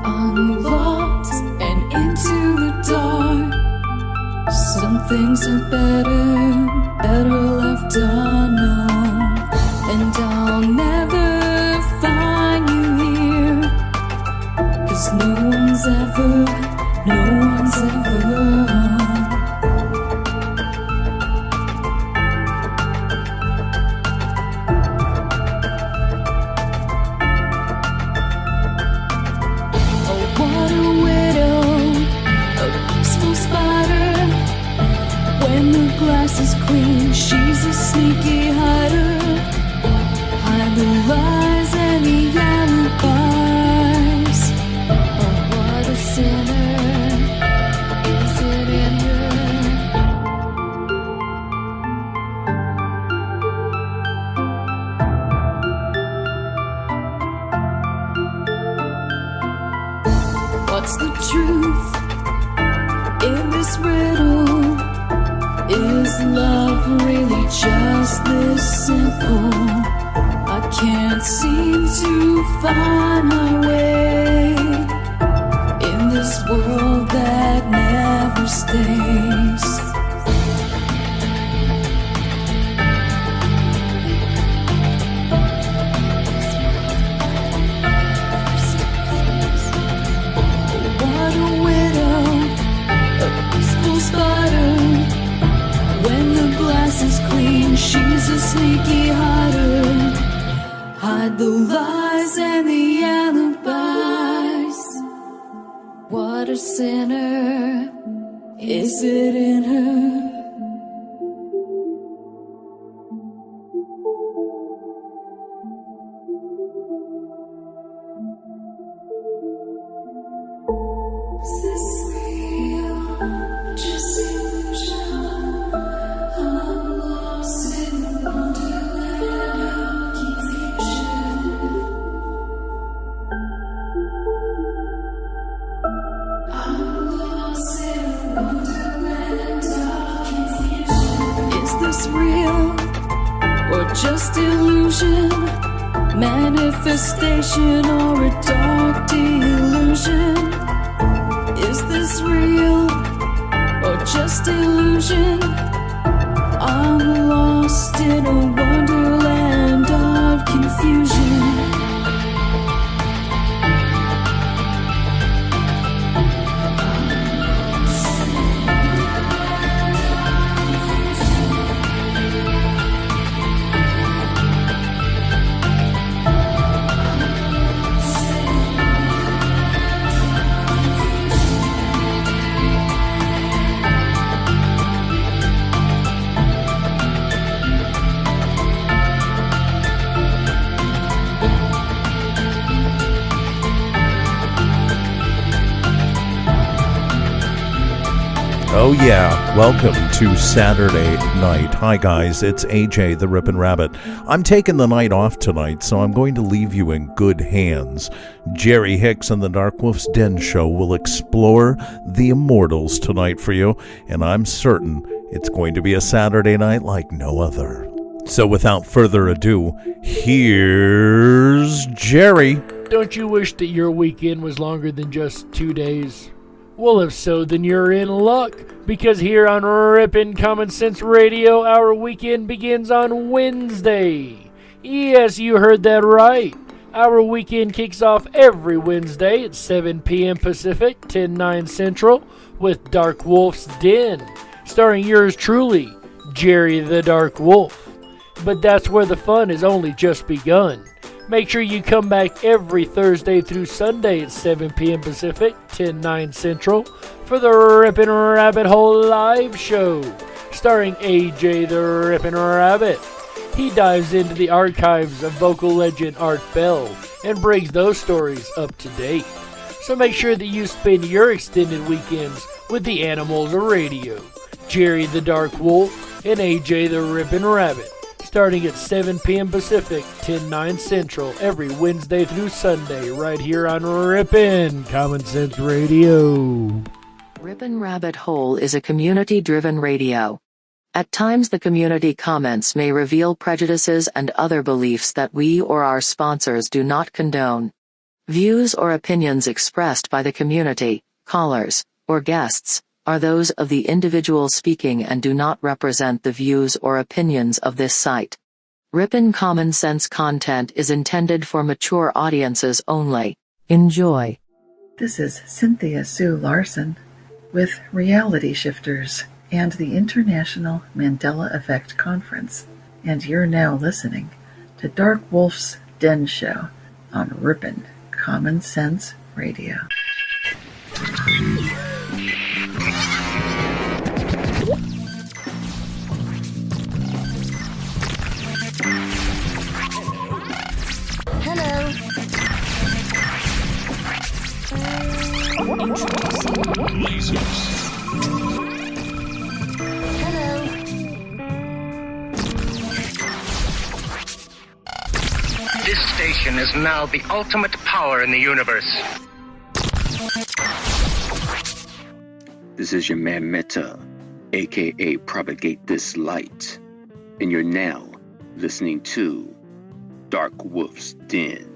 I'm lost and into the dark. Some things are better left unknown. And I'll never find you here, 'cause no one's ever What a widow, a peaceful spider. When the glass is clean, she's a sneaky hider. Hide the lies and the alibis. Oh, what a sinner is it in her? What's the truth in this riddle? Is love really just this simple? I can't seem to find my way in this world that never stays. What a widow, a peaceful spider. When the glass is clean, she's a sneaky hider. Hide the lies and the alibis. What a sinner is it in her? Is this real? Just illusion? I'm lost in the wonderland of confusion. I'm lost in the wonderland of confusion. Is this real or just illusion? Manifestation or a dark delusion? Is this real or just illusion? I'm lost in a wonderland of confusion. Oh yeah, welcome to Saturday night. Hi guys, it's AJ the Ripon Rabbit. I'm taking the night off tonight, so I'm going to leave you in good hands. Jerry Hicks and the Dark Wolf's Den Show will explore the Immortals tonight for you, and I'm certain it's going to be a Saturday night like no other. So without further ado, here's Jerry. Don't you wish that your weekend was longer than just 2 days? Well, if so, then you're in luck, because here on Ripon Common Sense Radio, our weekend begins on Wednesday. Yes, you heard that right. Our weekend kicks off every Wednesday at 7 p.m. Pacific, 10/9 Central, with Dark Wolf's Den, starring yours truly, Jerry the Dark Wolf. But that's where the fun has only just begun. Make sure you come back every Thursday through Sunday at 7 p.m. Pacific, 10/9 Central, for the Ripon Rabbit Hole Live Show, starring AJ the Ripon Rabbit. He dives into the archives of vocal legend Art Bell and brings those stories up to date. So make sure that you spend your extended weekends with the Animals Radio, Jerry the Dark Wolf and AJ the Ripon Rabbit, starting at 7 p.m. Pacific, 10/9 Central, every Wednesday through Sunday, right here on Ripon Common Sense Radio. Ripon Rabbit Hole is a community-driven radio. At times the community comments may reveal prejudices and other beliefs that we or our sponsors do not condone. Views or opinions expressed by the community, callers, or guests, are those of the individual speaking and do not represent the views or opinions of this site. Ripon Common Sense content is intended for mature audiences only. Enjoy. This is Cynthia Sue Larson with Reality Shifters and the International Mandela Effect Conference, and you're now listening to Dark Wolf's Den Show on Ripon Common Sense Radio. Hello. Hello. This station is now the ultimate power in the universe. This is your man Meta, aka Propagate This Light, and you're now listening to Dark Wolf's Den.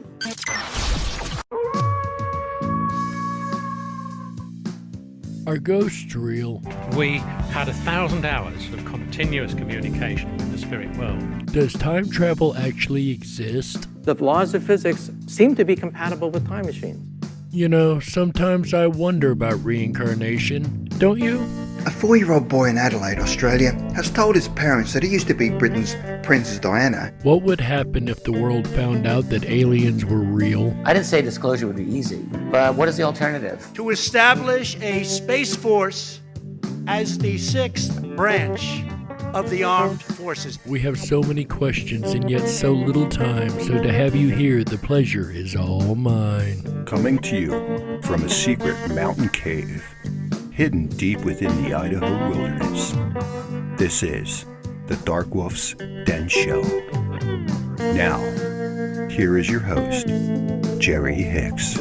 Are ghosts real? We had 1,000 hours of continuous communication with the spirit world. Does time travel actually exist? The laws of physics seem to be compatible with time machines. You know, sometimes I wonder about reincarnation. Don't you? A 4-year-old boy in Adelaide, Australia, has told his parents that he used to be Britain's Princess Diana. What would happen if the world found out that aliens were real? I didn't say disclosure would be easy, but what is the alternative? To establish a space force as the 6th branch of the armed forces. We have so many questions and yet so little time, so to have you here, the pleasure is all mine. Coming to you from a secret mountain cave, hidden deep within the Idaho wilderness. This is the Dark Wolf's Den Show. Now, here is your host, Jerry Hicks.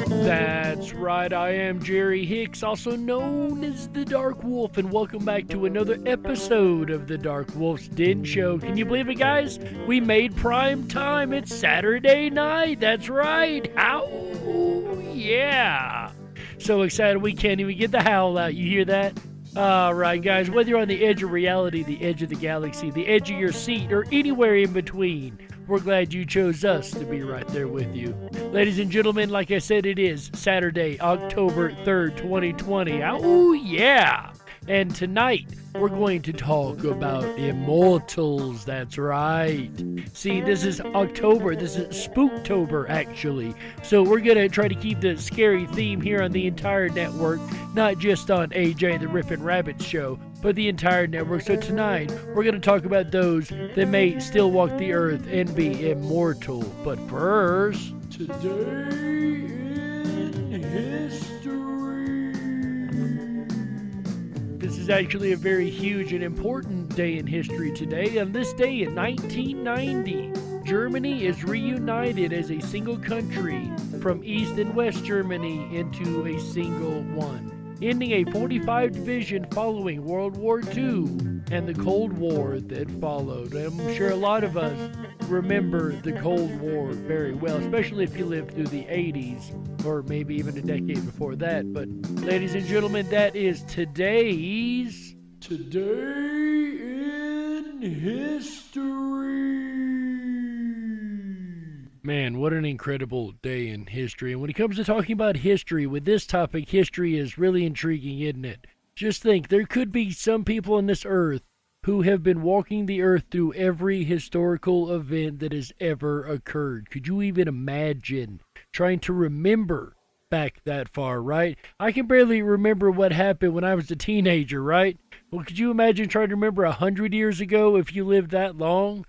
That's right, I am Jerry Hicks, also known as the Dark Wolf, and welcome back to another episode of the Dark Wolf's Den Show. Can you believe it, guys? We made prime time. It's Saturday night. That's right. Ow, yeah. So excited we can't even get the howl out. You hear that? All right, guys, whether you're on the edge of reality, the edge of the galaxy, the edge of your seat, or anywhere in between, we're glad you chose us to be right there with you. Ladies and gentlemen, like I said, it is Saturday, October 3rd, 2020. Oh, yeah. And tonight, we're going to talk about Immortals. That's right. See, this is October. This is Spooktober, actually. So we're going to try to keep the scary theme here on the entire network, not just on AJ the Ripon Rabbit Show, but the entire network. So tonight, we're going to talk about those that may still walk the earth and be immortal. But first, today in history. This is actually a very huge and important day in history today. On this day in 1990, Germany is reunited as a single country from East and West Germany into a single one, ending a 45 division following World War II and the Cold War that followed. I'm sure a lot of us remember the Cold War very well, especially if you lived through the 80s or maybe even a decade before that. But ladies and gentlemen, that is today's Today in History. Man, what an incredible day in history. And when it comes to talking about history, with this topic, history is really intriguing, isn't it? Just think, there could be some people on this earth who have been walking the earth through every historical event that has ever occurred. Could you even imagine trying to remember back that far, right? I can barely remember what happened when I was a teenager, right? Well, could you imagine trying to remember 100 years ago if you lived that long?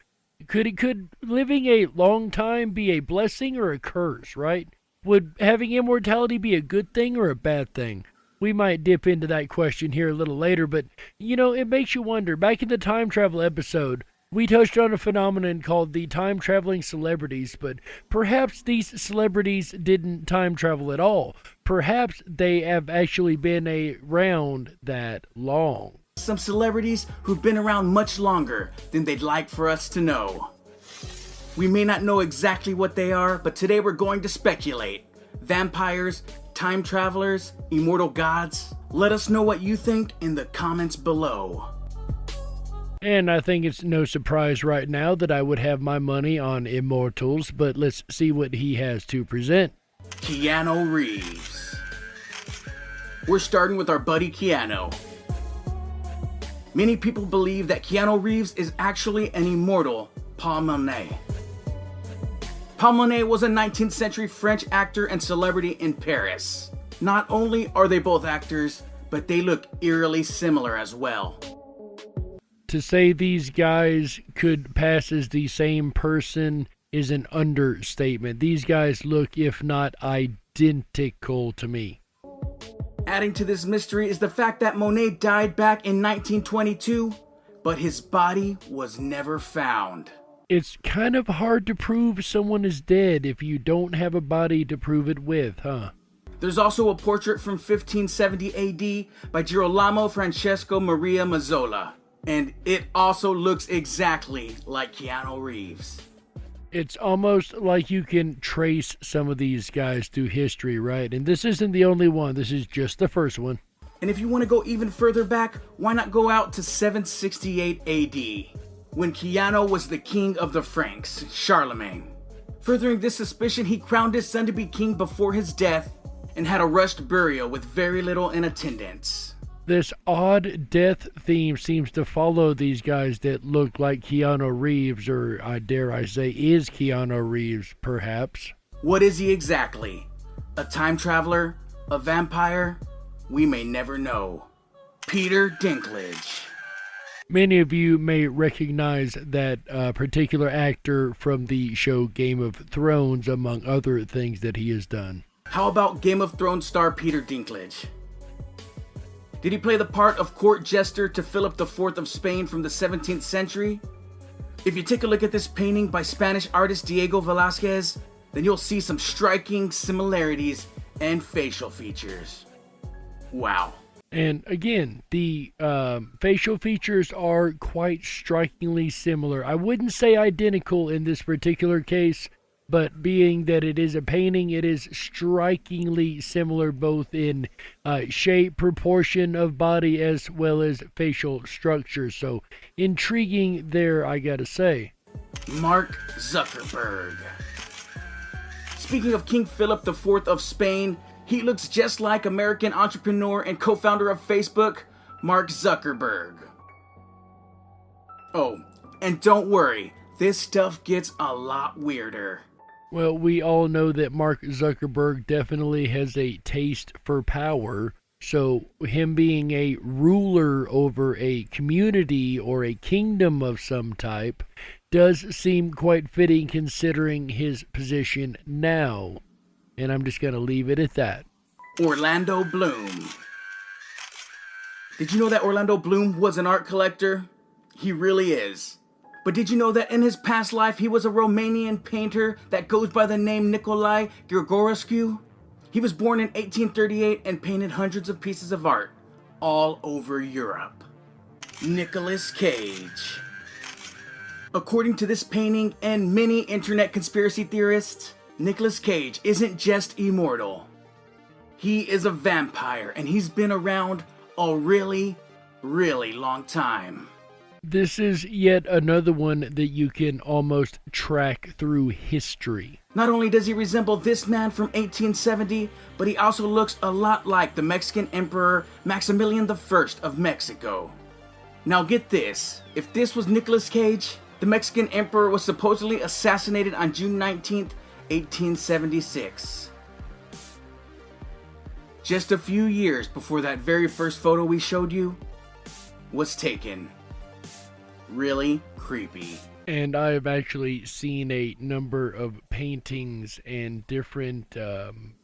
Could living a long time be a blessing or a curse, right? Would having immortality be a good thing or a bad thing? We might dip into that question here a little later, but, you know, it makes you wonder. Back in the time travel episode, We touched on a phenomenon called the time-traveling celebrities, but perhaps these celebrities didn't time travel at all. Perhaps they have actually been around that long. Some celebrities who've been around much longer than they'd like for us to know. We may not know exactly what they are, but today we're going to speculate. Vampires, time travelers, immortal gods. Let us know what you think in the comments below. And I think it's no surprise right now that I would have my money on Immortals, but let's see what he has to present. Keanu Reeves. We're starting with our buddy Keanu. Many people believe that Keanu Reeves is actually an immortal Paul Monet. Paul Monet was a 19th century French actor and celebrity in Paris. Not only are they both actors, but they look eerily similar as well. To say these guys could pass as the same person is an understatement. These guys look, if not identical, to me. Adding to this mystery is the fact that Monet died back in 1922, but his body was never found. It's kind of hard to prove someone is dead if you don't have a body to prove it with, huh? There's also a portrait from 1570 AD by Girolamo Francesco Maria Mazzola, and it also looks exactly like Keanu Reeves. It's almost like you can trace some of these guys through history, right? And this isn't the only one. This is just the first one. And if you want to go even further back, why not go out to 768 AD, when Keanu was the king of the Franks, Charlemagne. Furthering this suspicion, he crowned his son to be king before his death and had a rushed burial with very little in attendance. This odd death theme seems to follow these guys that look like Keanu Reeves, or I dare I say is Keanu Reeves, perhaps. What is he exactly? A time traveler? A vampire? We may never know. Peter Dinklage. Many of you may recognize that particular actor from the show Game of Thrones, among other things that he has done. How about Game of Thrones star Peter Dinklage? Did he play the part of court jester to Philip IV of Spain from the 17th century? If you take a look at this painting by Spanish artist Diego Velázquez, then you'll see some striking similarities and facial features. Wow. And again, the facial features are quite strikingly similar. I wouldn't say identical in this particular case, but being that it is a painting, it is strikingly similar both in shape, proportion of body, as well as facial structure. So, intriguing there, I gotta say. Mark Zuckerberg. Speaking of King Philip IV of Spain, he looks just like American entrepreneur and co-founder of Facebook, Mark Zuckerberg. Oh, and don't worry, this stuff gets a lot weirder. Well, we all know that Mark Zuckerberg definitely has a taste for power, so him being a ruler over a community or a kingdom of some type does seem quite fitting considering his position now. And I'm just going to leave it at that. Orlando Bloom. Did you know that Orlando Bloom was an art collector? He really is. But did you know that in his past life he was a Romanian painter that goes by the name Nicolae Grigorescu? He was born in 1838 and painted hundreds of pieces of art all over Europe. Nicolas Cage. According to this painting and many internet conspiracy theorists, Nicolas Cage isn't just immortal. He is a vampire, and he's been around a really, really long time. This is yet another one that you can almost track through history. Not only does he resemble this man from 1870, but he also looks a lot like the Mexican Emperor Maximilian I of Mexico. Now get this, if this was Nicolas Cage, the Mexican Emperor was supposedly assassinated on June 19th, 1876. Just a few years before that very first photo we showed you was taken. Really creepy. And I have actually seen a number of paintings and different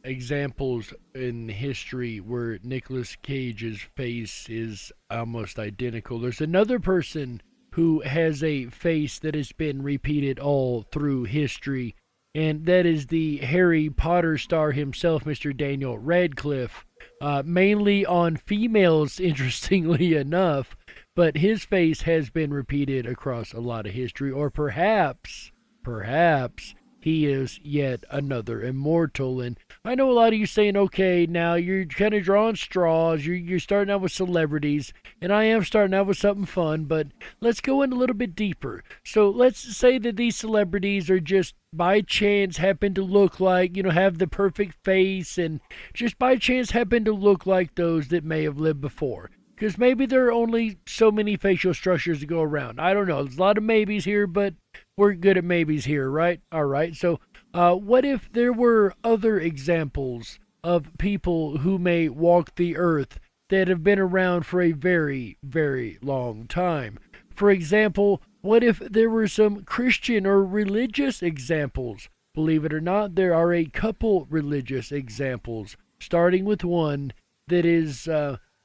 examples in history where Nicolas Cage's face is almost identical. There's another person who has a face that has been repeated all through history, and that is the Harry Potter star himself, Mr. Daniel Radcliffe, mainly on females, interestingly enough, but his face has been repeated across a lot of history, or perhaps he is yet another immortal. And I know a lot of you saying, okay, now you're kind of drawing straws, you're starting out with celebrities, and I am starting out with something fun, but let's go in a little bit deeper. So let's say that these celebrities are just by chance happen to look like, have the perfect face, and just by chance happen to look like those that may have lived before. Because maybe there are only so many facial structures to go around. I don't know. There's a lot of maybes here, but we're good at maybes here, right? All right. So what if there were other examples of people who may walk the earth that have been around for a very, very long time? For example, what if there were some Christian or religious examples? Believe it or not, there are a couple religious examples, starting with one that is...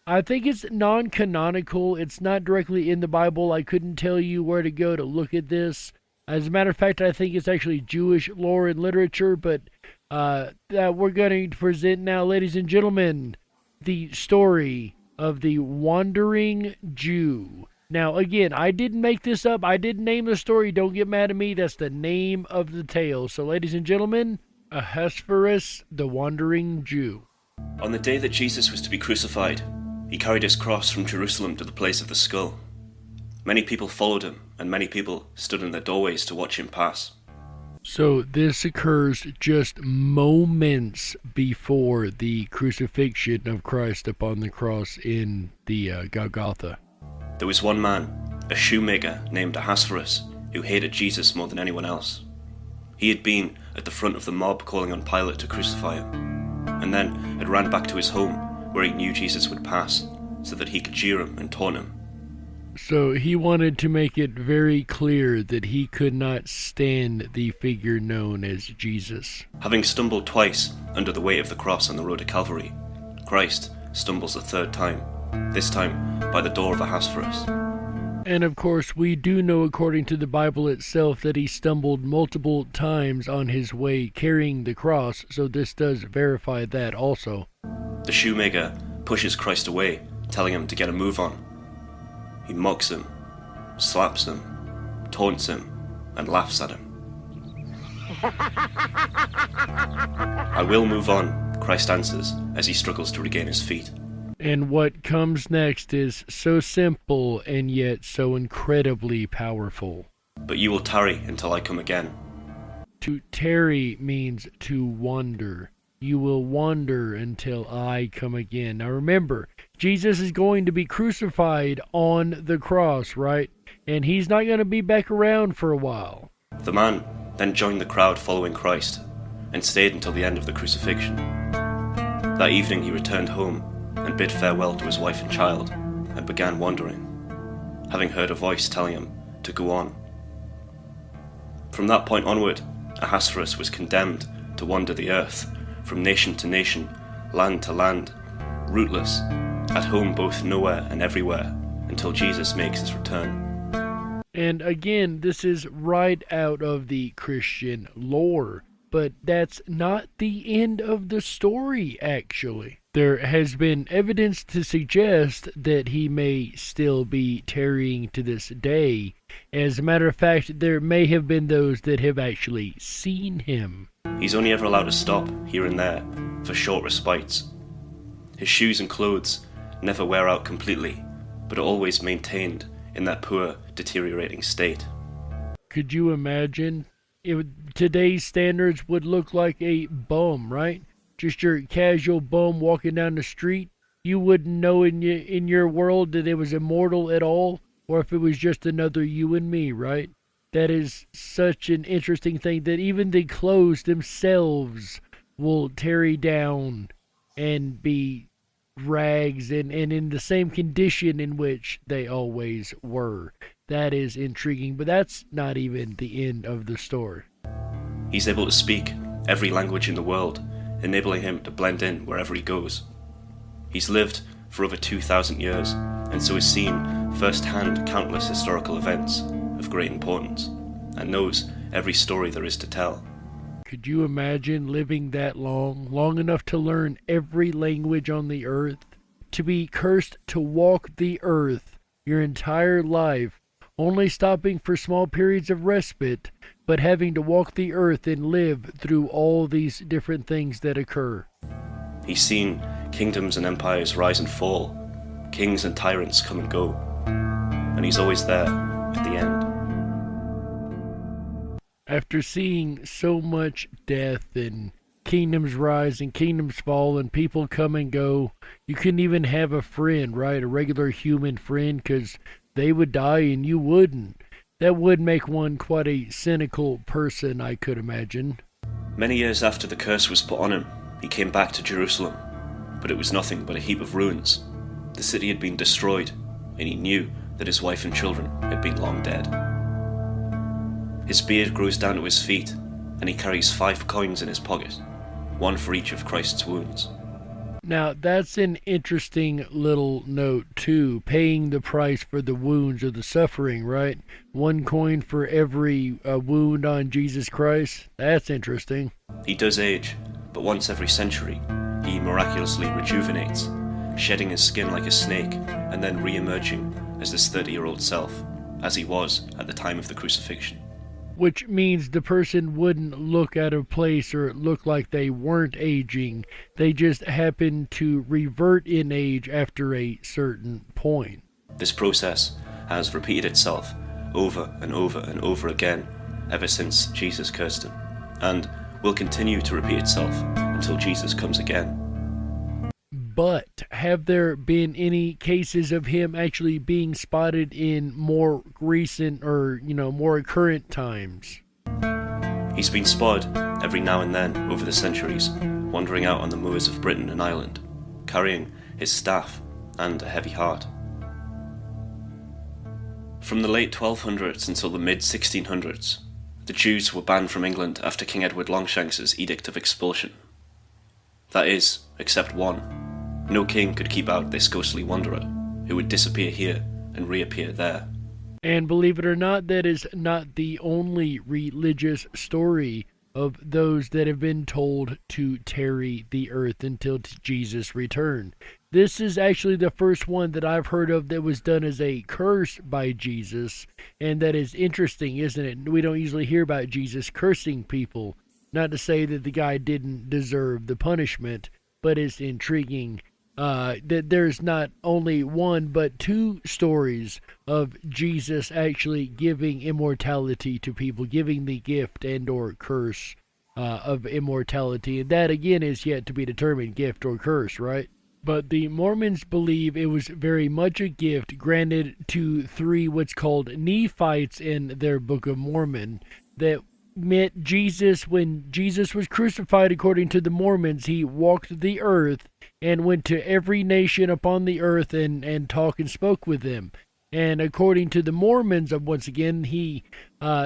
I think it's non-canonical. It's not directly in the Bible. I couldn't tell you where to go to look at this. As a matter of fact, I think it's actually Jewish lore and literature, but that we're going to present now, ladies and gentlemen, the story of the Wandering Jew. Now, again, I didn't make this up. I didn't name the story. Don't get mad at me. That's the name of the tale. So, ladies and gentlemen, Ahasuerus, the Wandering Jew. On the day that Jesus was to be crucified, he carried his cross from Jerusalem to the place of the skull. Many people followed him, and many people stood in their doorways to watch him pass. So this occurs just moments before the crucifixion of Christ upon the cross in the Golgotha. There was one man, a shoemaker named Ahasuerus, who hated Jesus more than anyone else. He had been at the front of the mob calling on Pilate to crucify him, and then had ran back to his home where he knew Jesus would pass, so that he could jeer him and taunt him. So he wanted to make it very clear that he could not stand the figure known as Jesus. Having stumbled twice under the weight of the cross on the road to Calvary, Christ stumbles a third time, this time by the door of Ahasuerus. And of course, we do know according to the Bible itself that he stumbled multiple times on his way carrying the cross, so this does verify that also. The shoemaker pushes Christ away, telling him to get a move on. He mocks him, slaps him, taunts him, and laughs at him. I will move on, Christ answers as he struggles to regain his feet. And what comes next is so simple and yet so incredibly powerful. But you will tarry until I come again. To tarry means to wander. You will wander until I come again. Now remember, Jesus is going to be crucified on the cross, right? And he's not going to be back around for a while. The man then joined the crowd following Christ and stayed until the end of the crucifixion. That evening he returned home and bid farewell to his wife and child and began wandering, having heard a voice telling him to go on. From that point onward, Ahasuerus was condemned to wander the earth, from nation to nation, land to land, rootless, at home both nowhere and everywhere, until Jesus makes his return. And again, this is right out of the Christian lore, but that's not the end of the story, actually. There has been evidence to suggest that he may still be tarrying to this day. As a matter of fact, there may have been those that have actually seen him. He's only ever allowed to stop here and there for short respites. His shoes and clothes never wear out completely, but are always maintained in that poor, deteriorating state. Could you imagine? Today's standards would look like a bum, right? Just your casual bum walking down the street. You wouldn't know in your world that it was immortal at all, or if it was just another you and me, right? That is such an interesting thing that even the clothes themselves will tarry down and be rags and in the same condition in which they always were. That is intriguing, but that's not even the end of the story. He's able to speak every language in the world, enabling him to blend in wherever he goes. He's lived for over 2,000 years, and so is seen first-hand countless historical events of great importance, and knows every story there is to tell. Could you imagine living that long enough to learn every language on the earth? To be cursed to walk the earth your entire life, only stopping for small periods of respite, but having to walk the earth and live through all these different things that occur. He's seen kingdoms and empires rise and fall, kings and tyrants come and go, and he's always there at the end. After seeing so much death and kingdoms rise and kingdoms fall and people come and go, you couldn't even have a friend, right? A regular human friend, because they would die and you wouldn't. That would make one quite a cynical person, I could imagine. Many years after the curse was put on him, he came back to Jerusalem, but it was nothing but a heap of ruins. The city had been destroyed, and he knew that his wife and children had been long dead. His beard grows down to his feet, and he carries 5 coins in his pocket, one for each of Christ's wounds. Now, that's an interesting little note, too. Paying the price for the wounds or the suffering, right? 1 coin for every wound on Jesus Christ. That's interesting. He does age, but once every century, he miraculously rejuvenates, shedding his skin like a snake, and then re-emerging as this 30-year-old self, as he was at the time of the crucifixion. Which means the person wouldn't look out of place or look like they weren't aging. They just happen to revert in age after a certain point. This process has repeated itself over and over and over again ever since Jesus cursed him, and will continue to repeat itself until Jesus comes again. But have there been any cases of him actually being spotted in more recent or, more current times? He's been spotted every now and then over the centuries, wandering out on the moors of Britain and Ireland, carrying his staff and a heavy heart. From the late 1200s until the mid-1600s, the Jews were banned from England after King Edward Longshanks's edict of expulsion. That is, except one. No king could keep out this ghostly wanderer, who would disappear here and reappear there. And believe it or not, that is not the only religious story of those that have been told to tarry the earth until Jesus' return. This is actually the first one that I've heard of that was done as a curse by Jesus, and that is interesting, isn't it? We don't usually hear about Jesus cursing people. Not to say that the guy didn't deserve the punishment, but it's intriguing that there's not only 1 but 2 stories of Jesus actually giving immortality to people, giving the gift and or curse of immortality. And that again is yet to be determined, gift or curse, right? But the Mormons believe it was very much a gift granted to 3 what's called Nephites in their Book of Mormon that met Jesus when Jesus was crucified. According to the Mormons, he walked the earth and went to every nation upon the earth and talked and spoke with them. And according to the Mormons, once again, he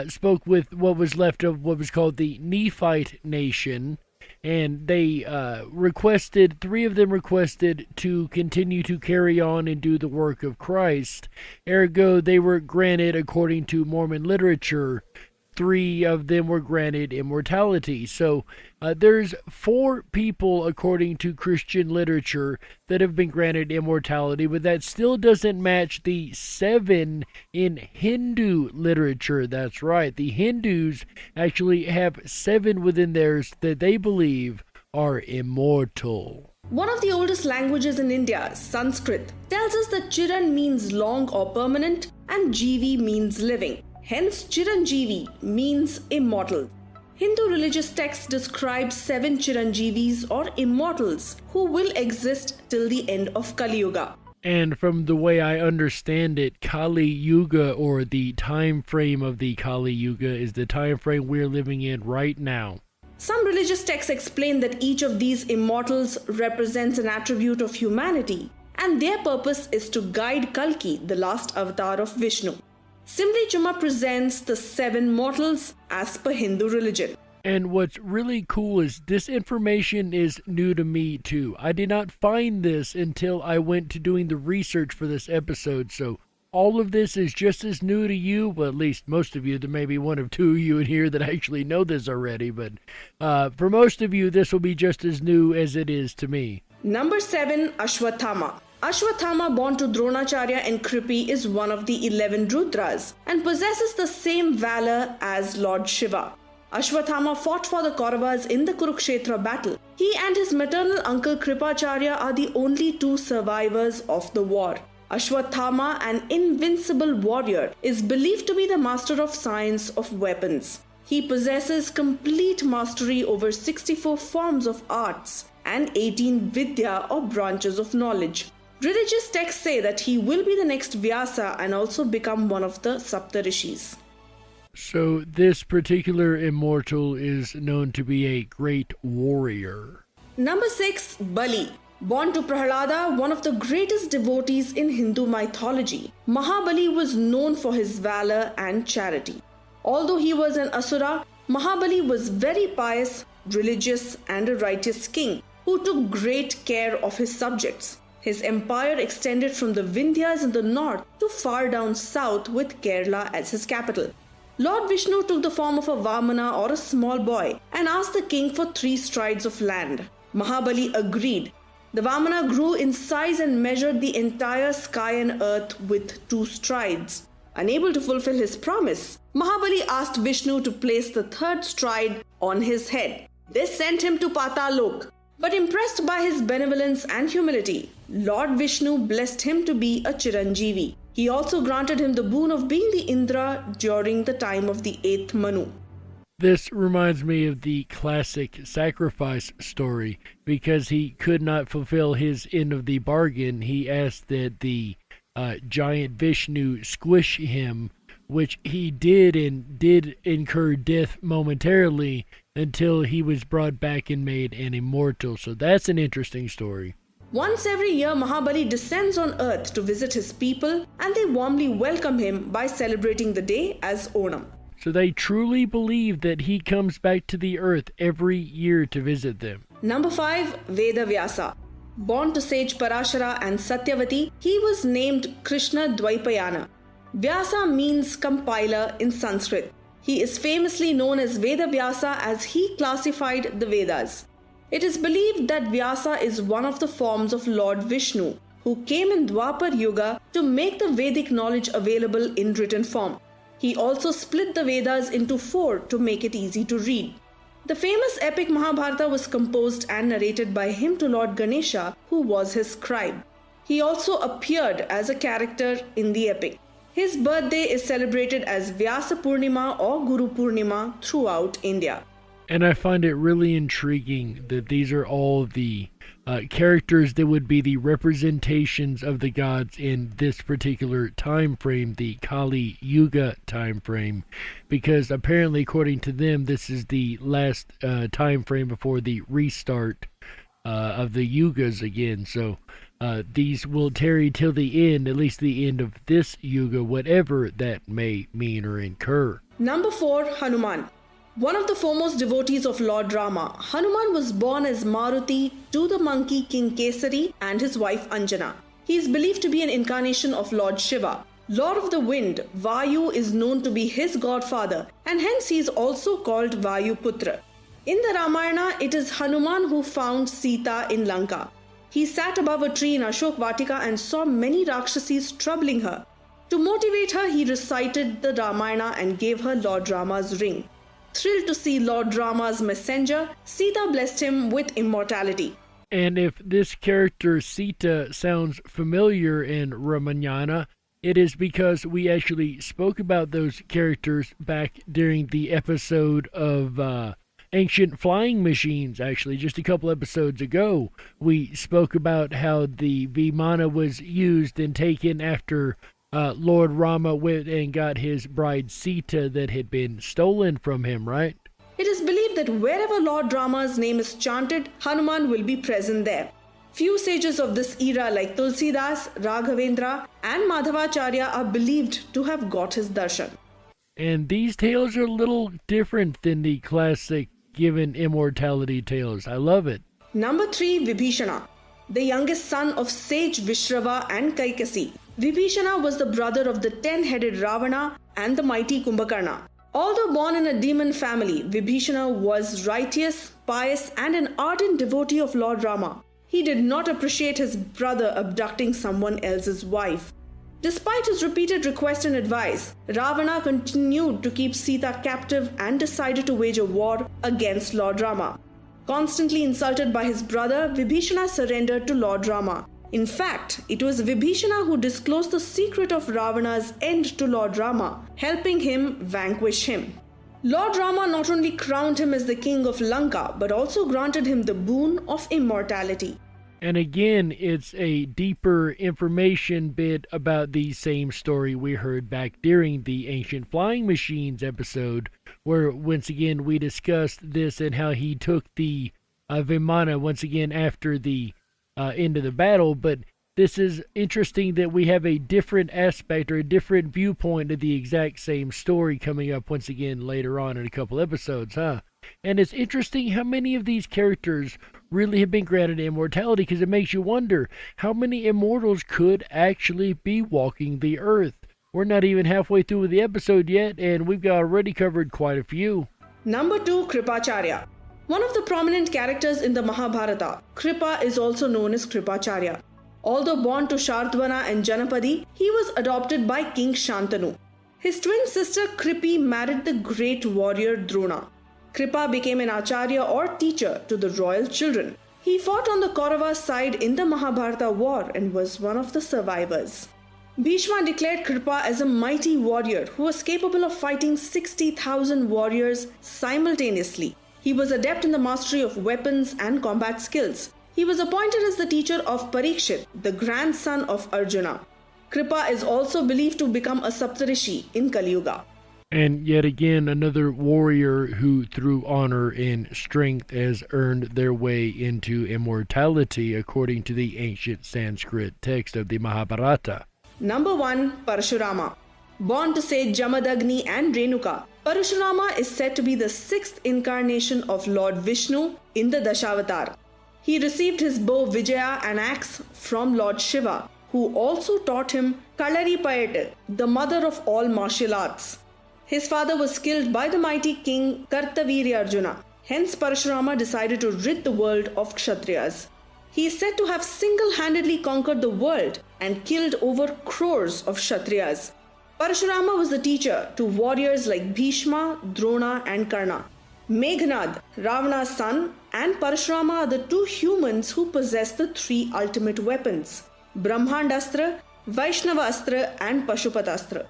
spoke with what was left of what was called the Nephite nation, and they requested, 3 of them requested to continue to carry on and do the work of Christ. Ergo, they were granted, according to Mormon literature, 3 of them were granted immortality. So there's 4 people, according to Christian literature, that have been granted immortality, but that still doesn't match the 7 in Hindu literature. That's right. The Hindus actually have 7 within theirs that they believe are immortal. One of the oldest languages in India, Sanskrit, tells us that Chiran means long or permanent and Jivi means living. Hence, Chiranjeevi means immortal. Hindu religious texts describe 7 Chiranjeevis or immortals who will exist till the end of Kali Yuga. And from the way I understand it, Kali Yuga, or the time frame of the Kali Yuga, is the time frame we're living in right now. Some religious texts explain that each of these immortals represents an attribute of humanity, and their purpose is to guide Kalki, the last avatar of Vishnu. Simli Juma presents the 7 mortals as per Hindu religion. And what's really cool is this information is new to me too. I did not find this until I went to doing the research for this episode, so all of this is just as new to you, well, at least most of you. There may be one or two of you in here that actually know this already, but for most of you, this will be just as new as it is to me. Number 7, Ashwathama. Ashwathama, born to Dronacharya and Kripi, is one of the 11 Rudras and possesses the same valor as Lord Shiva. Ashwathama fought for the Kauravas in the Kurukshetra battle. He and his maternal uncle Kripacharya are the only two survivors of the war. Ashwathama, an invincible warrior, is believed to be the master of science of weapons. He possesses complete mastery over 64 forms of arts and 18 Vidya or branches of knowledge. Religious texts say that he will be the next Vyasa and also become one of the Saptarishis. So this particular immortal is known to be a great warrior. Number 6, Bali. Born to Prahlada, one of the greatest devotees in Hindu mythology, Mahabali was known for his valor and charity. Although he was an Asura, Mahabali was very pious, religious, and a righteous king who took great care of his subjects. His empire extended from the Vindhyas in the north to far down south with Kerala as his capital. Lord Vishnu took the form of a Vamana or a small boy and asked the king for 3 strides of land. Mahabali agreed. The Vamana grew in size and measured the entire sky and earth with 2 strides. Unable to fulfill his promise, Mahabali asked Vishnu to place the 3rd stride on his head. This sent him to Patalok. But impressed by his benevolence and humility, Lord Vishnu blessed him to be a Chiranjeevi. He also granted him the boon of being the Indra during the time of the 8th Manu. This reminds me of the classic sacrifice story. Because he could not fulfill his end of the bargain, he asked that the giant Vishnu squish him, which he did, and did incur death momentarily until he was brought back and made an immortal. So that's an interesting story. Once every year, Mahabali descends on earth to visit his people, and they warmly welcome him by celebrating the day as Onam. So they truly believe that he comes back to the earth every year to visit them. Number 5, Veda Vyasa. Born to sage Parashara and Satyavati, he was named Krishna Dvaipayana. Vyasa means compiler in Sanskrit. He is famously known as Veda Vyasa as he classified the Vedas. It is believed that Vyasa is one of the forms of Lord Vishnu, who came in Dwapar Yuga to make the Vedic knowledge available in written form. He also split the Vedas into 4 to make it easy to read. The famous epic Mahabharata was composed and narrated by him to Lord Ganesha, who was his scribe. He also appeared as a character in the epic. His birthday is celebrated as Vyasa Purnima or Guru Purnima throughout India. And I find it really intriguing that these are all the characters that would be the representations of the gods in this particular time frame, the Kali Yuga time frame, because apparently, according to them, this is the last time frame before the restart of the Yugas again. So these will tarry till the end, at least the end of this Yuga, whatever that may mean or incur. Number 4, Hanuman. One of the foremost devotees of Lord Rama, Hanuman was born as Maruti to the monkey King Kesari and his wife Anjana. He is believed to be an incarnation of Lord Shiva. Lord of the wind, Vayu is known to be his godfather, and hence he is also called Vayu Putra. In the Ramayana, it is Hanuman who found Sita in Lanka. He sat above a tree in Ashok Vatika and saw many Rakshasis troubling her. To motivate her, he recited the Ramayana and gave her Lord Rama's ring. Thrilled to see Lord Rama's messenger, Sita blessed him with immortality. And if this character Sita sounds familiar in Ramayana, it is because we actually spoke about those characters back during the episode of Ancient Flying Machines, actually, just a couple episodes ago. We spoke about how the Vimana was used and taken after Lord Rama went and got his bride Sita that had been stolen from him, right? It is believed that wherever Lord Rama's name is chanted, Hanuman will be present there. Few sages of this era like Tulsidas, Raghavendra and Madhavacharya are believed to have got his darshan. And these tales are a little different than the classic given immortality tales. I love it. Number 3, Vibhishana. The youngest son of sage Vishrava and Kaikasi. Vibhishana was the brother of the 10-headed Ravana and the mighty Kumbhakarna. Although born in a demon family, Vibhishana was righteous, pious, and an ardent devotee of Lord Rama. He did not appreciate his brother abducting someone else's wife. Despite his repeated request and advice, Ravana continued to keep Sita captive and decided to wage a war against Lord Rama. Constantly insulted by his brother, Vibhishana surrendered to Lord Rama. In fact, it was Vibhishana who disclosed the secret of Ravana's end to Lord Rama, helping him vanquish him. Lord Rama not only crowned him as the king of Lanka, but also granted him the boon of immortality. And again, it's a deeper information bit about the same story we heard back during the Ancient Flying Machines episode, where once again we discussed this and how he took the Vimana once again after the end of the battle. But this is interesting that we have a different aspect or a different viewpoint of the exact same story coming up once again later on in a couple episodes, huh? And it's interesting how many of these characters really have been granted immortality, because it makes you wonder how many immortals could actually be walking the earth. We're not even halfway through with the episode yet, and we've already covered quite a few. Number 2, Kripacharya. One of the prominent characters in the Mahabharata, Kripa is also known as Kripacharya. Although born to Shardvana and Janapadi, he was adopted by King Shantanu. His twin sister Kripi married the great warrior Drona. Kripa became an acharya or teacher to the royal children. He fought on the Kauravas' side in the Mahabharata war and was one of the survivors. Bhishma declared Kripa as a mighty warrior who was capable of fighting 60,000 warriors simultaneously. He was adept in the mastery of weapons and combat skills. He was appointed as the teacher of Parikshit, the grandson of Arjuna. Kripa is also believed to become a Saptarishi in Kali Yuga. And yet again, another warrior who, through honor and strength, has earned their way into immortality, according to the ancient Sanskrit text of the Mahabharata. Number 1, Parashurama. Born to sage Jamadagni and Renuka, Parashurama is said to be the 6th incarnation of Lord Vishnu in the Dashavatar. He received his bow Vijaya and axe from Lord Shiva, who also taught him Kalari Payate, the mother of all martial arts. His father was killed by the mighty king Kartavirya Arjuna. Hence Parashurama decided to rid the world of Kshatriyas. He is said to have single-handedly conquered the world and killed over crores of Kshatriyas. Parashurama was the teacher to warriors like Bhishma, Drona and Karna. Meghnad, Ravana's son, and Parashurama are the 2 humans who possess the 3 ultimate weapons, Brahmandastra, Vaishnavastra and Pashupatastra.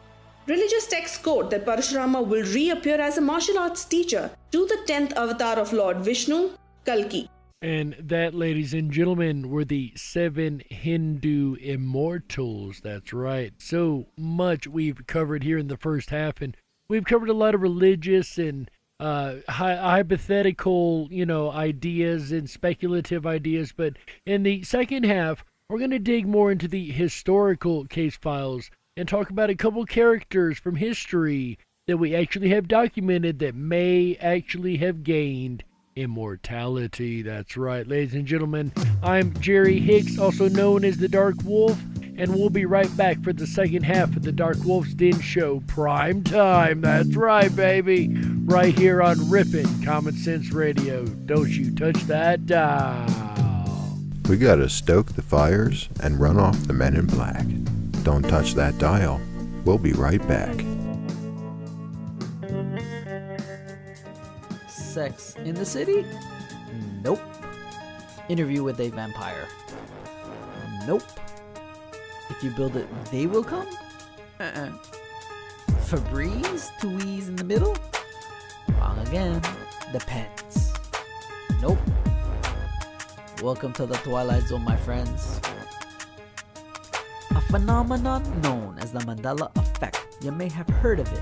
Religious texts quote that Parashurama will reappear as a martial arts teacher to the 10th avatar of Lord Vishnu, Kalki. And that, ladies and gentlemen, were the 7 Hindu immortals. That's right. So much we've covered here in the first half, and we've covered a lot of religious and hypothetical, ideas and speculative ideas. But in the second half, we're going to dig more into the historical case files and talk about a couple characters from history that we actually have documented that may actually have gained immortality. That's right, ladies and gentlemen. I'm Jerry Hicks, also known as the Dark Wolf, and we'll be right back for the second half of the Dark Wolf's Den Show Prime Time. That's right, baby. Right here on Ripon Common Sense Radio. Don't you touch that dial. We gotta stoke the fires and run off the men in black. Don't touch that dial. We'll be right back. Sex in the city? Nope. Interview with a vampire? Nope. If you build it, they will come? Febreze? Tweeze in the middle? Wrong again. Depends. Nope. Welcome to the Twilight Zone, my friends. A phenomenon known as the Mandela Effect. You may have heard of it.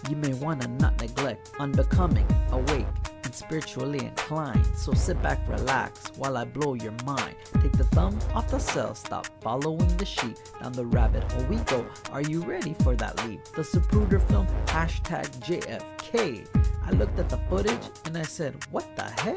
You may want to not neglect. Unbecoming, awake, and spiritually inclined. So sit back, relax, while I blow your mind. Take the thumb off the cell, stop following the sheep. Down the rabbit hole we go. Are you ready for that leap? The Zapruder film, #JFK. I looked at the footage and I said, what the heck?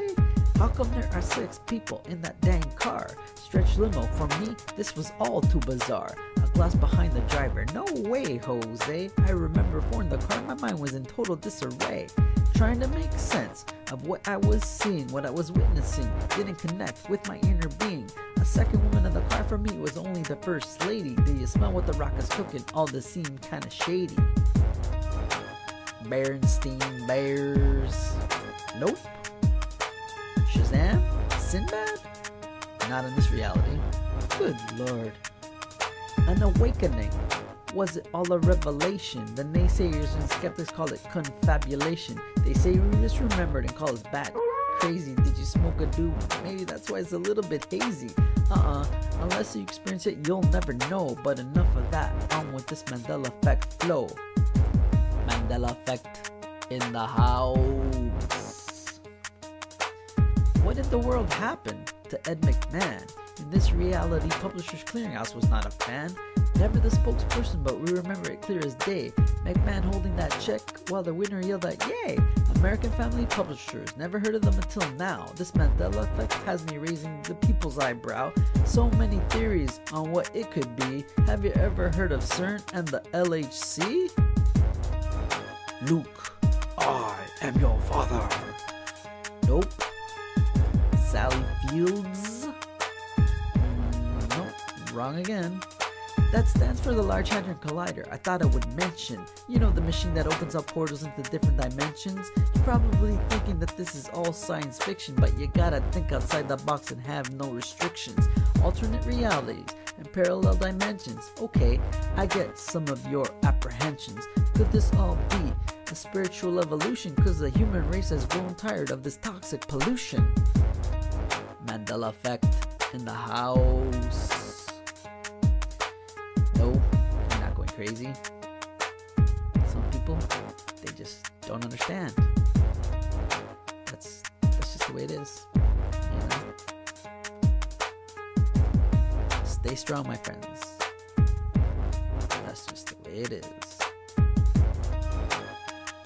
How come there are 6 people in that dang car? Stretch limo, for me, this was all too bizarre. A glass behind the driver. No way, Jose. I remember before in the car, my mind was in total disarray. Trying to make sense of what I was seeing, what I was witnessing. Didn't connect with my inner being. A second woman in the car for me was only the first lady. Do you smell what the rock is cooking? All this seemed kinda shady. Berenstein Bears. Nope. Shazam? Sinbad? Not in this reality. Good lord. An awakening. Was it all a revelation? The naysayers and skeptics call it confabulation. They say we misremembered and call us back. Crazy, did you smoke a doob? Maybe that's why it's a little bit hazy. Unless you experience it, you'll never know. But enough of that, on with this Mandela effect flow. Mandela effect in the house. What in the world happened to Ed McMahon? In this reality, Publishers Clearinghouse was not a fan. Never the spokesperson, but we remember it clear as day. McMahon holding that check while the winner yelled out, "Yay!" American Family Publishers, never heard of them until now. This Mandela effect has me raising the people's eyebrow. So many theories on what it could be. Have you ever heard of CERN and the LHC? Luke, I am your father. Nope. Sally Fields? Nope, wrong again. That stands for the Large Hadron Collider. I thought I would mention. You know, the machine that opens up portals into different dimensions? You're probably thinking that this is all science fiction, but you gotta think outside the box and have no restrictions. Alternate realities and parallel dimensions. Okay, I get some of your apprehensions. Could this all be a spiritual evolution? Cause the human race has grown tired of this toxic pollution. Mandela effect in the house. No, I'm not going crazy. Some people, they just don't understand. That's just the way it is. You know? Stay strong, my friends. That's just the way it is.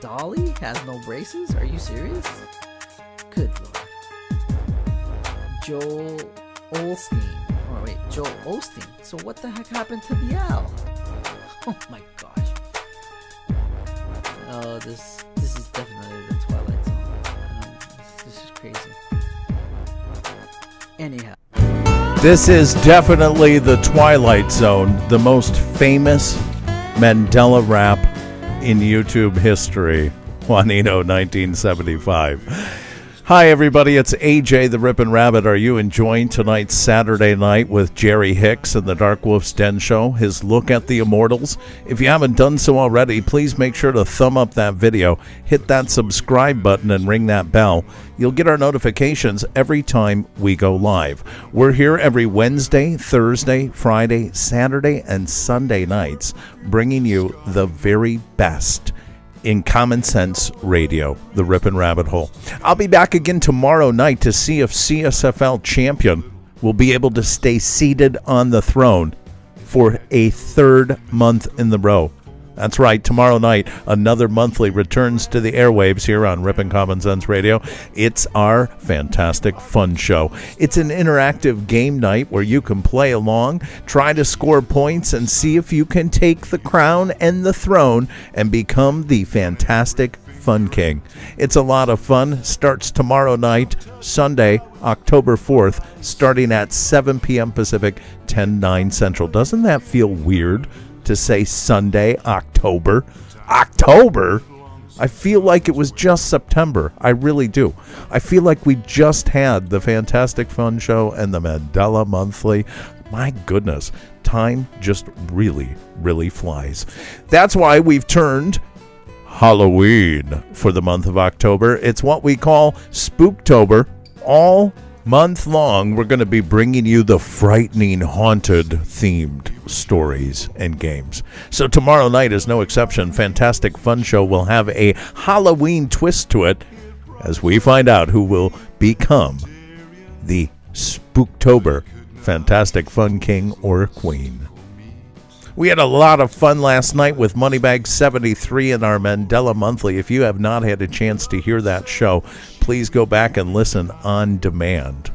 Dolly has no braces? Are you serious? Good lord. Joel Osteen. Oh wait, Joel Osteen. So what the heck happened to the owl? Oh my gosh. Oh, this is definitely the Twilight Zone. This is crazy. Anyhow. This is definitely the Twilight Zone, the most famous Mandela rap in YouTube history. Juanito, 1975. Hi, everybody. It's AJ, the Ripon Rabbit. Are you enjoying tonight's Saturday night with Jerry Hicks and the Dark Wolf's Den Show, his look at the Immortals? If you haven't done so already, please make sure to thumb up that video, hit that subscribe button, and ring that bell. You'll get our notifications every time we go live. We're here every Wednesday, Thursday, Friday, Saturday, and Sunday nights, bringing you the very best in Common Sense Radio, the Ripon Rabbit Hole. I'll be back again tomorrow night to see if CSFL champion will be able to stay seated on the throne for a third month in the row. That's right, tomorrow night, another monthly returns to the airwaves here on Ripon Common Sense Radio. It's our fantastic fun show. It's an interactive game night where you can play along, try to score points, and see if you can take the crown and the throne and become the fantastic Fun King. It's a lot of fun. Starts tomorrow night, Sunday, October 4th, starting at 7 p.m. Pacific, 10/9 Central. Doesn't that feel weird to say Sunday, October? October? I feel like it was just September. I really do. I feel like we just had the Fantastic Fun Show and the Mandela Monthly. My goodness, time just really, really flies. That's why we've turned Halloween for the month of October. It's what we call Spooktober. All month long, we're going to be bringing you the frightening, haunted themed stories and games. So tomorrow night is no exception. Fantastic Fun Show will have a Halloween twist to it as we find out who will become the Spooktober Fantastic Fun King or Queen. We had a lot of fun last night with Moneybag 73 and our Mandela Monthly. If you have not had a chance to hear that show, please go back and listen on demand.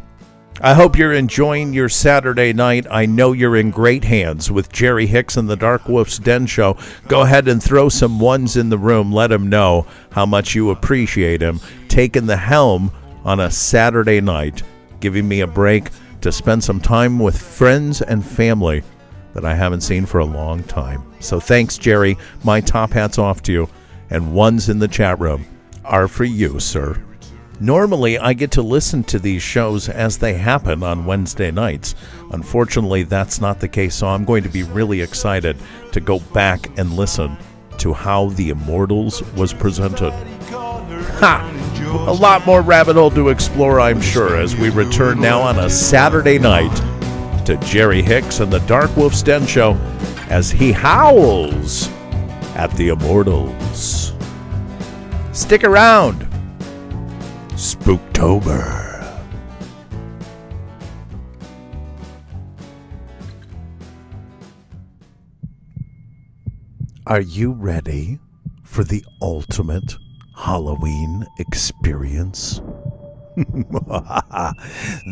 I hope you're enjoying your Saturday night. I know you're in great hands with Jerry Hicks and the Dark Wolf's Den Show. Go ahead and throw some ones in the room. Let him know how much you appreciate him taking the helm on a Saturday night, giving me a break to spend some time with friends and family that I haven't seen for a long time. So thanks, Jerry. My top hat's off to you. And ones in the chat room are for you, sir. Normally, I get to listen to these shows as they happen on Wednesday nights. Unfortunately, that's not the case, so I'm going to be really excited to go back and listen to how the Immortals was presented. Ha! A lot more rabbit hole to explore, I'm sure, as we return now on a Saturday night to Jerry Hicks and the Dark Wolf's Den Show as he howls at the Immortals. Stick around. Spooktober. Are you ready for the ultimate Halloween experience?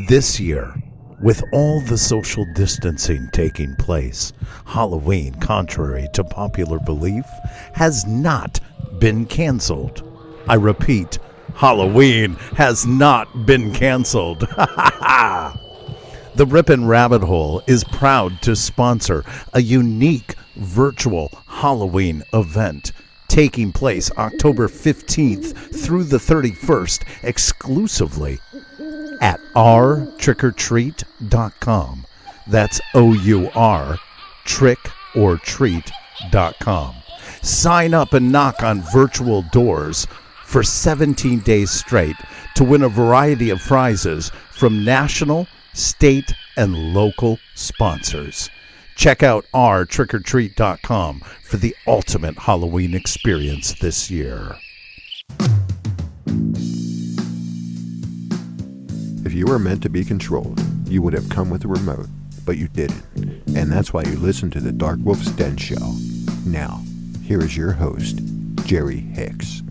This year, with all the social distancing taking place, Halloween, contrary to popular belief, has not been canceled. I repeat, Halloween has not been canceled. The Ripon Rabbit Hole is proud to sponsor a unique virtual Halloween event taking place October 15th through the 31st exclusively at ourtrickortreat.com. That's O-U-R, trickortreat.com. Sign up and knock on virtual doors for 17 days straight to win a variety of prizes from national, state, and local sponsors. Check out ourtrickortreat.com for the ultimate Halloween experience this year. If you were meant to be controlled, you would have come with a remote, but you didn't. And that's why you listen to the Dark Wolf's Den Show. Now, here is your host, Jerry Hicks.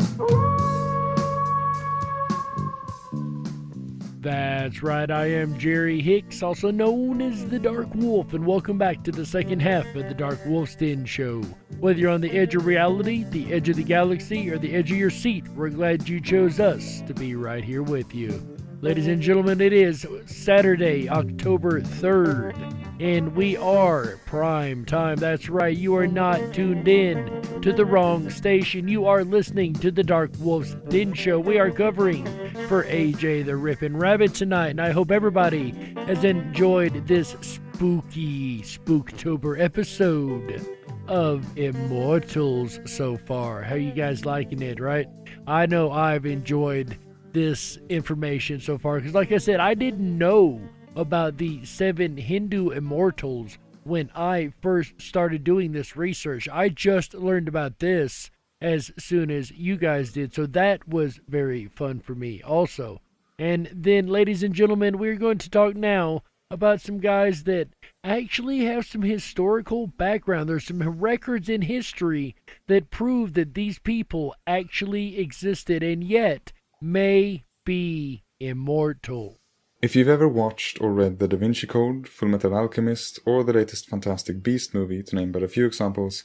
That's right, I am Jerry Hicks, also known as the Dark Wolf, and welcome back to the second half of the Dark Wolf's Den Show. Whether you're on the edge of reality, the edge of the galaxy, or the edge of your seat, we're glad you chose us to be right here with you. Ladies and gentlemen, it is Saturday, October 3rd, and we are prime time. That's right, you are not tuned in to the wrong station. You are listening to the Dark Wolf's Den Show. We are covering for AJ the Ripon Rabbit tonight, and I hope everybody has enjoyed this spooky Spooktober episode of Immortals so far. How you guys liking it, right? I know I've enjoyed this information so far, because like I said, I didn't know about the 7 Hindu immortals when I first started doing this research. I just learned about this as soon as you guys did, so that was very fun for me also. And then, ladies and gentlemen, we're going to talk now about some guys that actually have some historical background. There's some records in history that prove that these people actually existed and yet may be immortal. If you've ever watched or read The Da Vinci Code, Full Metal Alchemist, or the latest Fantastic Beast movie, to name but a few examples,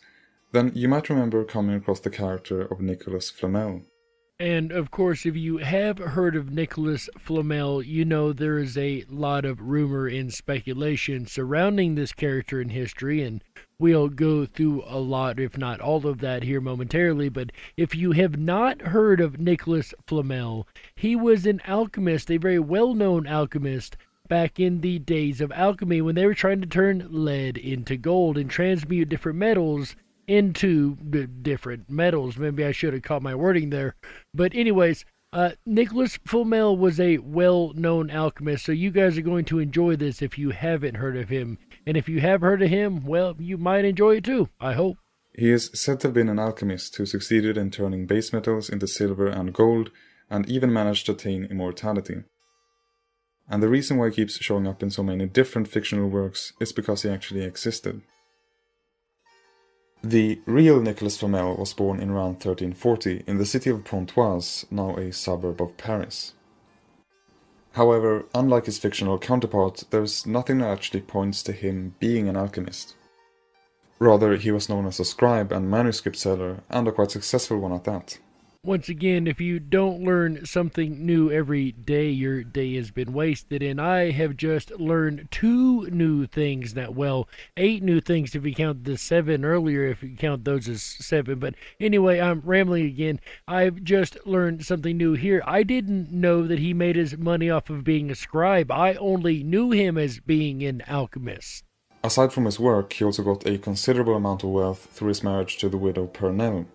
then you might remember coming across the character of Nicholas Flamel. And of course, if you have heard of Nicholas Flamel, you know there is a lot of rumor and speculation surrounding this character in history, and we'll go through a lot, if not all of that here momentarily. But if you have not heard of Nicholas Flamel, he was an alchemist, a very well-known alchemist, back in the days of alchemy when they were trying to turn lead into gold and transmute different metals into different metals. Maybe I should have caught my wording there. But anyways, Nicholas Flamel was a well-known alchemist, so you guys are going to enjoy this if you haven't heard of him. And if you have heard of him, well, you might enjoy it too, I hope. He is said to have been an alchemist who succeeded in turning base metals into silver and gold, and even managed to attain immortality. And the reason why he keeps showing up in so many different fictional works is because he actually existed. The real Nicholas Flamel was born in around 1340 in the city of Pontoise, now a suburb of Paris. However, unlike his fictional counterpart, there's nothing that actually points to him being an alchemist. Rather, he was known as a scribe and manuscript seller, and a quite successful one at that. Once again, if you don't learn something new every day, your day has been wasted, and I have just learned 2 new things now. Well, 8 new things if you count the 7 earlier, if you count those as 7. But anyway, I'm rambling again. I've just learned something new here. I didn't know that he made his money off of being a scribe. I only knew him as being an alchemist. Aside from his work, he also got a considerable amount of wealth through his marriage to the widow Purnell.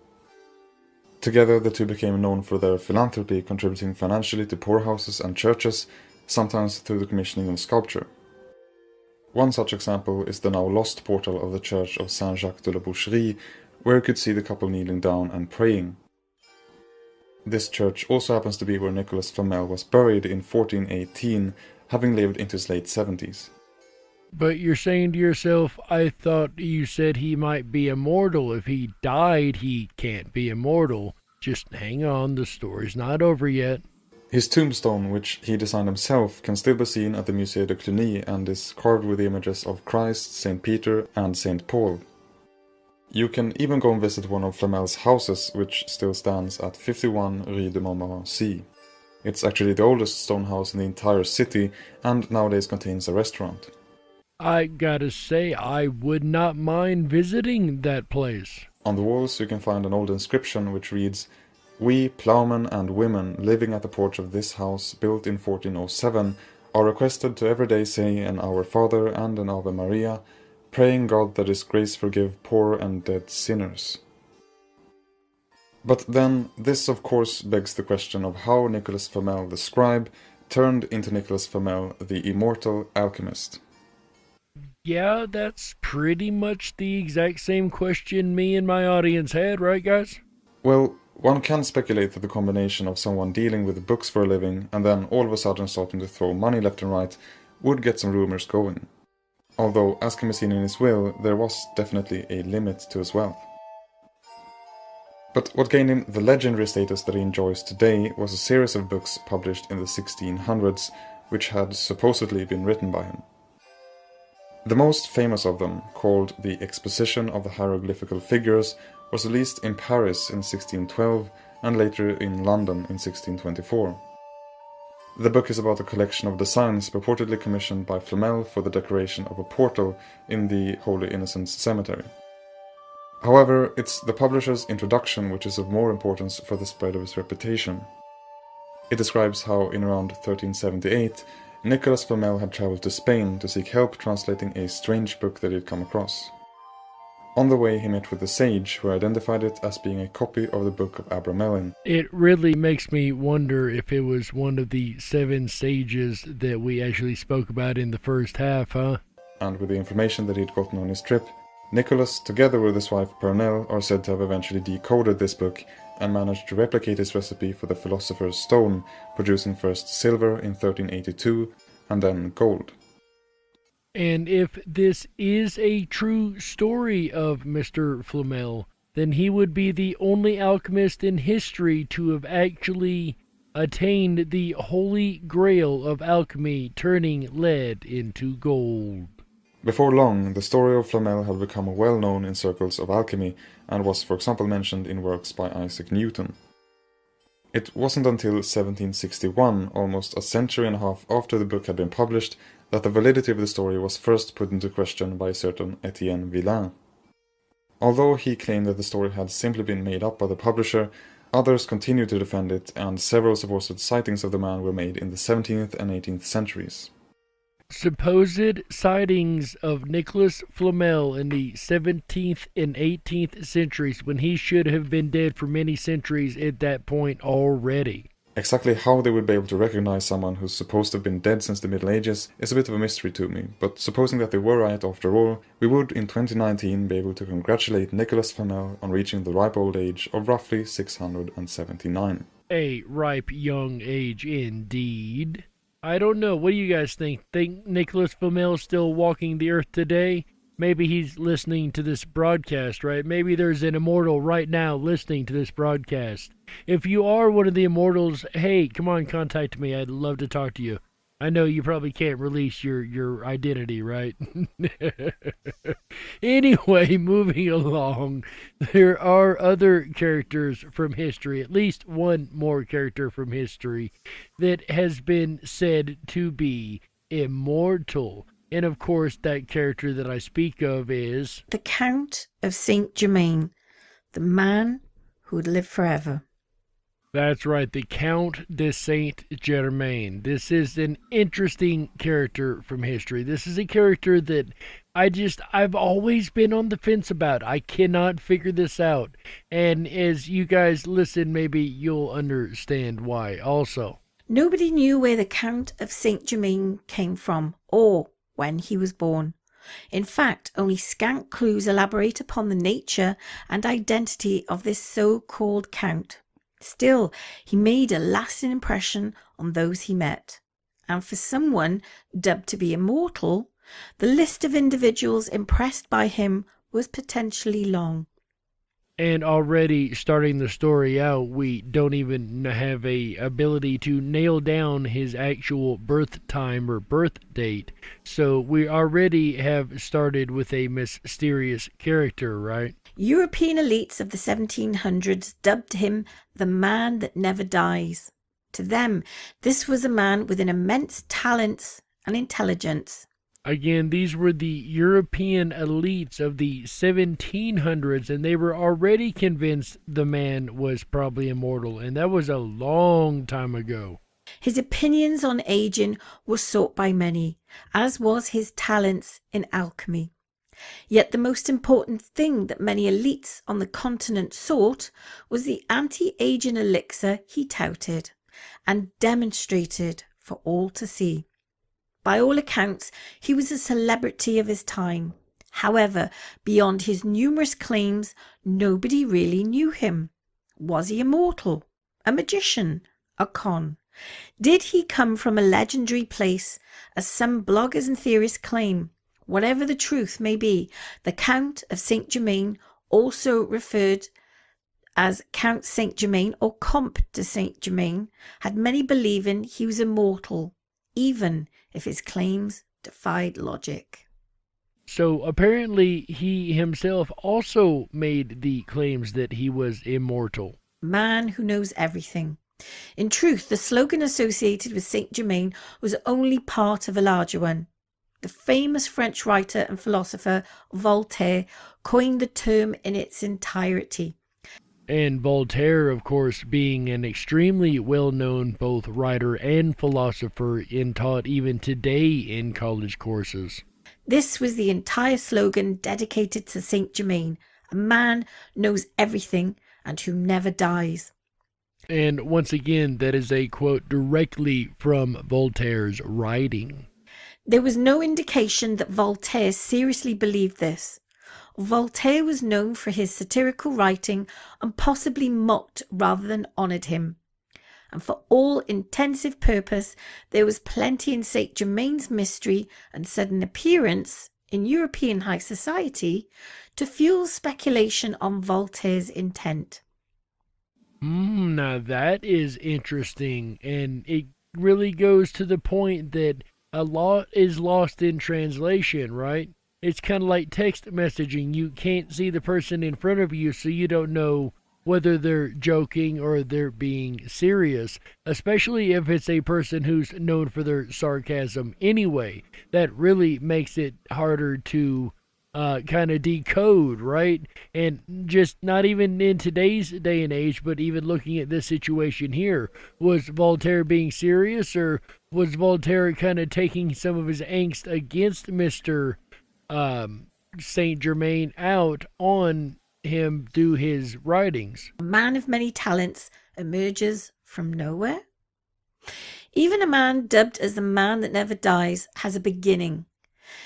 Together, the two became known for their philanthropy, contributing financially to poorhouses and churches, sometimes through the commissioning of sculpture. One such example is the now lost portal of the church of Saint-Jacques de la Boucherie, where you could see the couple kneeling down and praying. This church also happens to be where Nicolas Flamel was buried in 1418, having lived into his late 70s. But you're saying to yourself, I thought you said he might be immortal. If he died, he can't be immortal. Just hang on, the story's not over yet. His tombstone, which he designed himself, can still be seen at the Musée de Cluny and is carved with the images of Christ, St. Peter and St. Paul. You can even go and visit one of Flamel's houses, which still stands at 51 Rue de Montmorency. It's actually the oldest stone house in the entire city, and nowadays contains a restaurant. I gotta say, I would not mind visiting that place. On the walls you can find an old inscription which reads, "We, ploughmen and women living at the porch of this house, built in 1407, are requested to every day say an Our Father and an Ave Maria, praying God that His grace forgive poor and dead sinners." But then, this of course begs the question of how Nicolas Flamel the scribe turned into Nicolas Flamel the immortal alchemist. Yeah, that's pretty much the exact same question me and my audience had, right guys? Well, one can speculate that the combination of someone dealing with books for a living and then all of a sudden starting to throw money left and right would get some rumors going. Although, as can be seen in his will, there was definitely a limit to his wealth. But what gained him the legendary status that he enjoys today was a series of books published in the 1600s, which had supposedly been written by him. The most famous of them, called The Exposition of the Hieroglyphical Figures, was released in Paris in 1612 and later in London in 1624. The book is about a collection of designs purportedly commissioned by Flamel for the decoration of a portal in the Holy Innocents Cemetery. However, it's the publisher's introduction which is of more importance for the spread of his reputation. It describes how, in around 1378, Nicolas Flamel had travelled to Spain to seek help translating a strange book that he had come across. On the way, he met with a sage who identified it as being a copy of the Book of Abramelin. It really makes me wonder if it was one of the 7 sages that we actually spoke about in the first half, huh? And with the information that he'd gotten on his trip, Nicholas, together with his wife Purnell, are said to have eventually decoded this book and managed to replicate his recipe for the Philosopher's Stone, producing first silver in 1382 and then gold. And if this is a true story of Mr. Flamel, then he would be the only alchemist in history to have actually attained the holy grail of alchemy, turning lead into gold. Before long, the story of Flamel had become well known in circles of alchemy and was, for example, mentioned in works by Isaac Newton. It wasn't until 1761, almost a century and a half after the book had been published, that the validity of the story was first put into question by a certain Etienne Villain. Although he claimed that the story had simply been made up by the publisher, others continued to defend it, and several supposed sightings of the man were made in the 17th and 18th centuries. Supposed sightings of Nicolas Flamel in the 17th and 18th centuries, when he should have been dead for many centuries at that point already. Exactly how they would be able to recognize someone who's supposed to have been dead since the Middle Ages is a bit of a mystery to me, but supposing that they were right after all, we would in 2019 be able to congratulate Nicolas Flamel on reaching the ripe old age of roughly 679. A ripe young age indeed. I don't know. What do you guys think? Think Nicolas Flamel's still walking the earth today? Maybe he's listening to this broadcast, right? Maybe there's an immortal right now listening to this broadcast. If you are one of the immortals, hey, come on, contact me. I'd love to talk to you. I know you probably can't release your identity, right? Anyway, moving along, there are other characters from history, at least one more character from history, that has been said to be immortal. And of course, that character that I speak of is the Count of Saint Germain, the man who would live forever. That's right, the Count de Saint Germain. This is an interesting character from history. This is a character that I've always been on the fence about. I cannot figure this out. And as you guys listen, maybe you'll understand why also. Nobody knew where the Count of Saint Germain came from or when he was born. In fact, only scant clues elaborate upon the nature and identity of this so-called Count. Still, he made a lasting impression on those he met. And for someone dubbed to be immortal, the list of individuals impressed by him was potentially long. And already starting the story out, we don't even have a ability to nail down his actual birth time or birth date. So we already have started with a mysterious character, right? European elites of the 1700s dubbed him the man that never dies. To them, this was a man with an immense talents and intelligence. Again, these were the European elites of the 1700s, and they were already convinced the man was probably immortal, and that was a long time ago. His opinions on aging were sought by many, as was his talents in alchemy. Yet the most important thing that many elites on the continent sought was the anti-aging elixir he touted and demonstrated for all to see. By all accounts, he was a celebrity of his time. However, beyond his numerous claims, nobody really knew him. Was he immortal? A magician? A con? Did he come from a legendary place, as some bloggers and theorists claim? Whatever the truth may be, the Count of Saint Germain, also referred as Count Saint Germain or Comte de Saint Germain, had many believing he was immortal, even if his claims defied logic. So apparently he himself also made the claims that he was immortal. Man who knows everything. In truth, the slogan associated with Saint Germain was only part of a larger one. The famous French writer and philosopher Voltaire coined the term in its entirety. And Voltaire, of course, being an extremely well-known both writer and philosopher and taught even today in college courses. This was the entire slogan dedicated to Saint Germain, a man knows everything and who never dies. And once again, that is a quote directly from Voltaire's writing. There was no indication that Voltaire seriously believed this. Voltaire was known for his satirical writing and possibly mocked rather than honoured him. And for all intensive purpose, there was plenty in Saint Germain's mystery and sudden appearance in European high society to fuel speculation on Voltaire's intent. Now that is interesting, and it really goes to the point that a lot is lost in translation, right? It's kind of like text messaging. You can't see the person in front of you, so you don't know whether they're joking or they're being serious, especially if it's a person who's known for their sarcasm anyway. That really makes it harder to kind of decode, right? And just not even in today's day and age, but even looking at this situation here, was Voltaire being serious, or was Voltaire kind of taking some of his angst against Mr. Saint Germain out on him through his writings? A man of many talents emerges from nowhere. Even a man dubbed as the man that never dies has a beginning.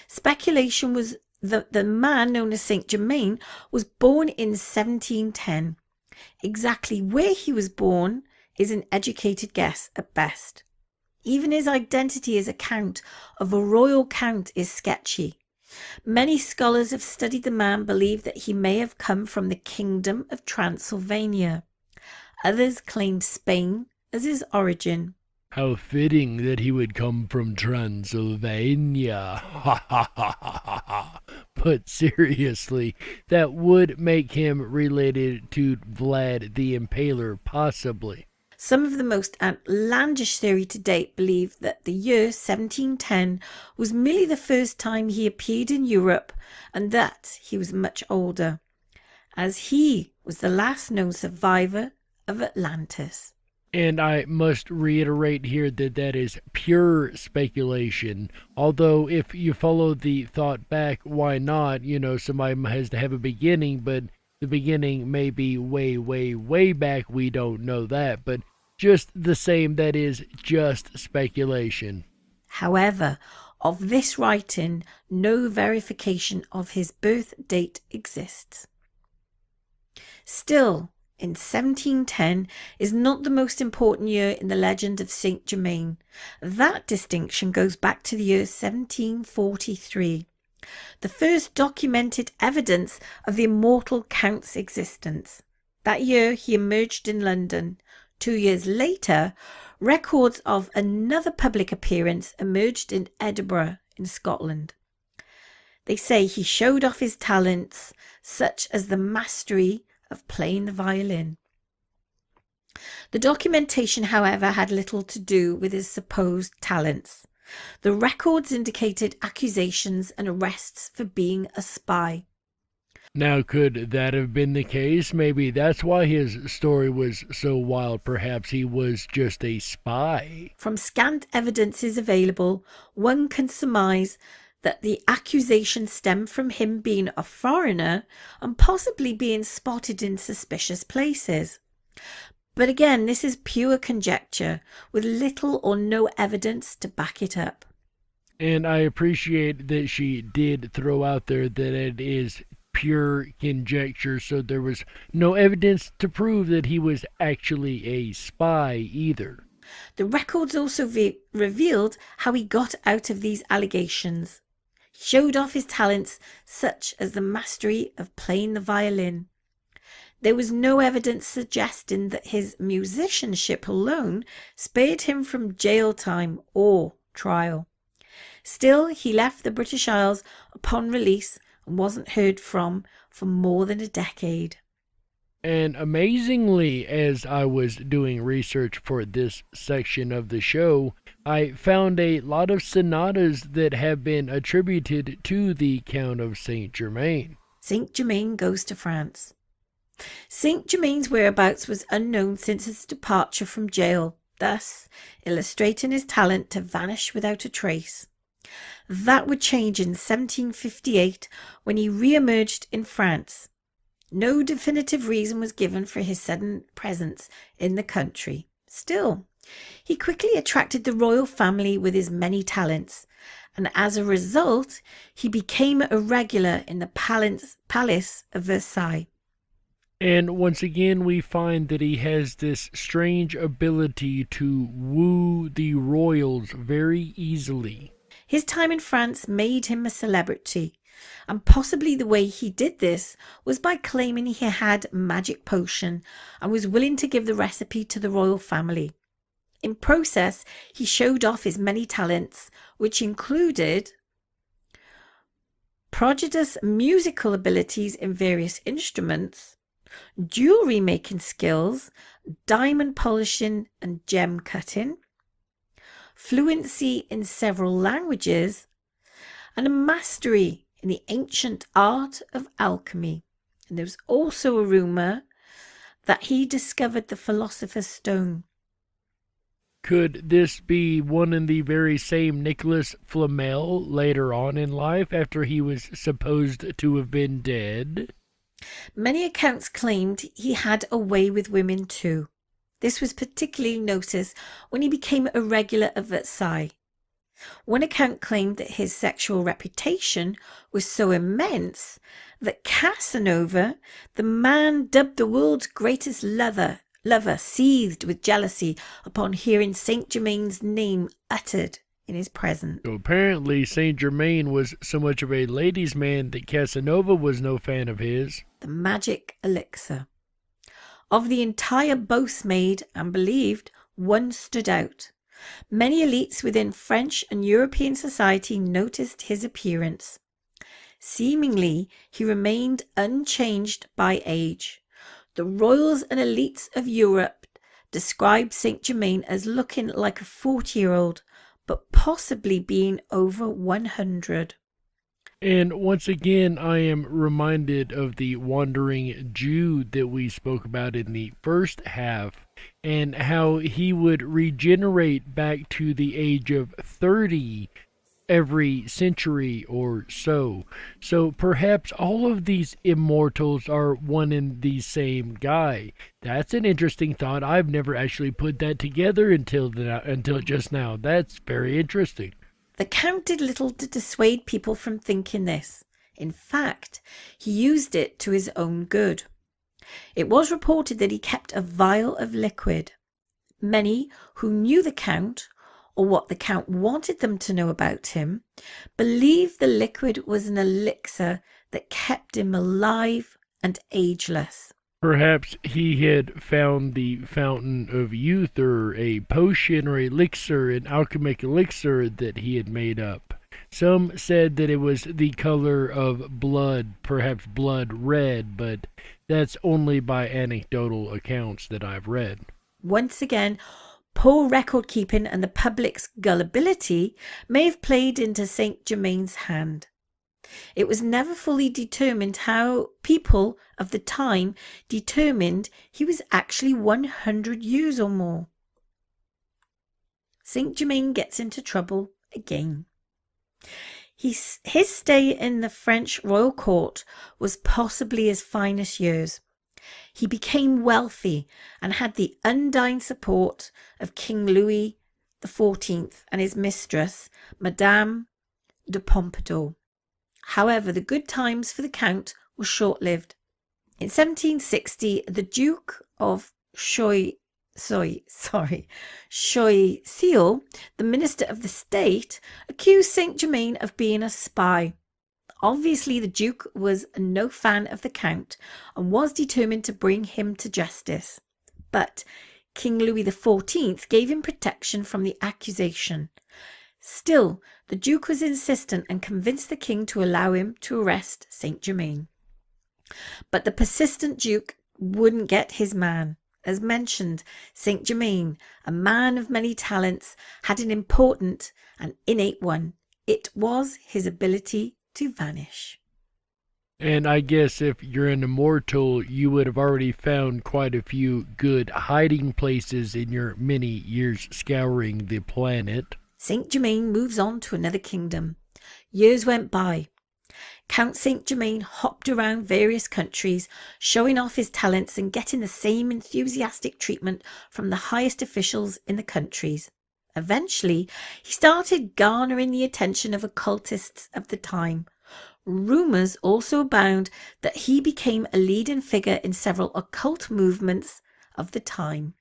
Speculation was that the man known as Saint Germain was born in 1710. Exactly where he was born is an educated guess at best. Even his identity as a count of a royal count is sketchy. Many scholars have studied the man believe that he may have come from the kingdom of Transylvania. Others claim Spain as his origin. How fitting that he would come from Transylvania. Ha ha ha ha ha ha. But seriously, that would make him related to Vlad the Impaler, possibly. Some of the most outlandish theory to date believe that the year 1710 was merely the first time he appeared in Europe, and that he was much older, as he was the last known survivor of Atlantis. And I must reiterate here that that is pure speculation. Although, if you follow the thought back, why not? Somebody has to have a beginning, but the beginning may be way, way, way back. We don't know that. But just the same, that is just speculation. However, of this writing, no verification of his birth date exists. Still, in 1710 is not the most important year in the legend of Saint Germain. That distinction goes back to the year 1743, the first documented evidence of the immortal Count's existence. That year he emerged in London. 2 years later, records of another public appearance emerged in Edinburgh in Scotland. They say he showed off his talents, such as the mastery of playing the violin. The documentation, however, had little to do with his supposed talents. The records indicated accusations and arrests for being a spy. Now, could that have been the case? Maybe that's why his story was so wild. Perhaps he was just a spy. From scant evidences available, one can surmise that the accusation stemmed from him being a foreigner and possibly being spotted in suspicious places. But again, this is pure conjecture, with little or no evidence to back it up. And I appreciate that she did throw out there that it is pure conjecture, so there was no evidence to prove that he was actually a spy either. The records also revealed how he got out of these allegations. He showed off his talents, such as the mastery of playing the violin. There was no evidence suggesting that his musicianship alone spared him from jail time or trial. Still, he left the British Isles upon release and wasn't heard from for more than a decade. And amazingly, as I was doing research for this section of the show, I found a lot of sonatas that have been attributed to the Count of Saint Germain. Saint Germain goes to France. Saint Germain's whereabouts was unknown since his departure from jail, thus illustrating his talent to vanish without a trace. That would change in 1758 when he re-emerged in France. No definitive reason was given for his sudden presence in the country. Still, he quickly attracted the royal family with his many talents, and as a result, he became a regular in the palace of Versailles. And once again, we find that he has this strange ability to woo the royals very easily. His time in France made him a celebrity, and possibly the way he did this was by claiming he had a magic potion and was willing to give the recipe to the royal family. In process, he showed off his many talents, which included prodigious musical abilities in various instruments, jewelry making skills, diamond polishing and gem cutting, fluency in several languages, and a mastery in the ancient art of alchemy. And there's also a rumor that he discovered the Philosopher's Stone. Could this be one and the very same Nicholas Flamel later on in life, after he was supposed to have been dead? Many accounts claimed he had a way with women too. This was particularly noticed when he became a regular at Versailles. One account claimed that his sexual reputation was so immense that Casanova, the man dubbed the world's greatest lover, seethed with jealousy upon hearing Saint Germain's name uttered in his presence. So apparently Saint Germain was so much of a ladies' man that Casanova was no fan of his. The magic elixir. Of the entire boast made and believed, one stood out. Many elites within French and European society noticed his appearance. Seemingly, he remained unchanged by age. The royals and elites of Europe described Saint Germain as looking like a 40-year-old, but possibly being over 100. And once again, I am reminded of the wandering Jew that we spoke about in the first half, and how he would regenerate back to the age of 30 every century or so. So perhaps all of these immortals are one and the same guy. That's an interesting thought. I've never actually put that together until just now. That's very interesting. The Count did little to dissuade people from thinking this. In fact, he used it to his own good. It was reported that he kept a vial of liquid. Many who knew the Count, or what the Count wanted them to know about him, believed the liquid was an elixir that kept him alive and ageless. Perhaps he had found the fountain of youth, or a potion or elixir, an alchemic elixir that he had made up. Some said that it was the color of blood, perhaps blood red, but that's only by anecdotal accounts that I've read. Once again, poor record keeping and the public's gullibility may have played into Saint Germain's hand. It was never fully determined how people of the time determined he was actually 100 years or more. Saint Germain gets into trouble again. His stay in the French royal court was possibly his finest years. He became wealthy and had the undying support of King Louis XIV and his mistress, Madame de Pompadour. However, the good times for the Count were short-lived. In 1760, the Duke of Choiseul, the Minister of the State, accused Saint Germain of being a spy. Obviously, the Duke was no fan of the Count and was determined to bring him to justice. But King Louis XIV gave him protection from the accusation. Still, the Duke was insistent and convinced the king to allow him to arrest Saint Germain. But the persistent Duke wouldn't get his man. As mentioned, Saint Germain, a man of many talents, had an important and innate one. It was his ability to vanish. And I guess if you're an immortal, you would have already found quite a few good hiding places in your many years scouring the planet. Saint Germain moves on to another kingdom. Years went by. Count Saint Germain hopped around various countries, showing off his talents and getting the same enthusiastic treatment from the highest officials in the countries. Eventually, he started garnering the attention of occultists of the time. Rumours also abound that he became a leading figure in several occult movements of the time.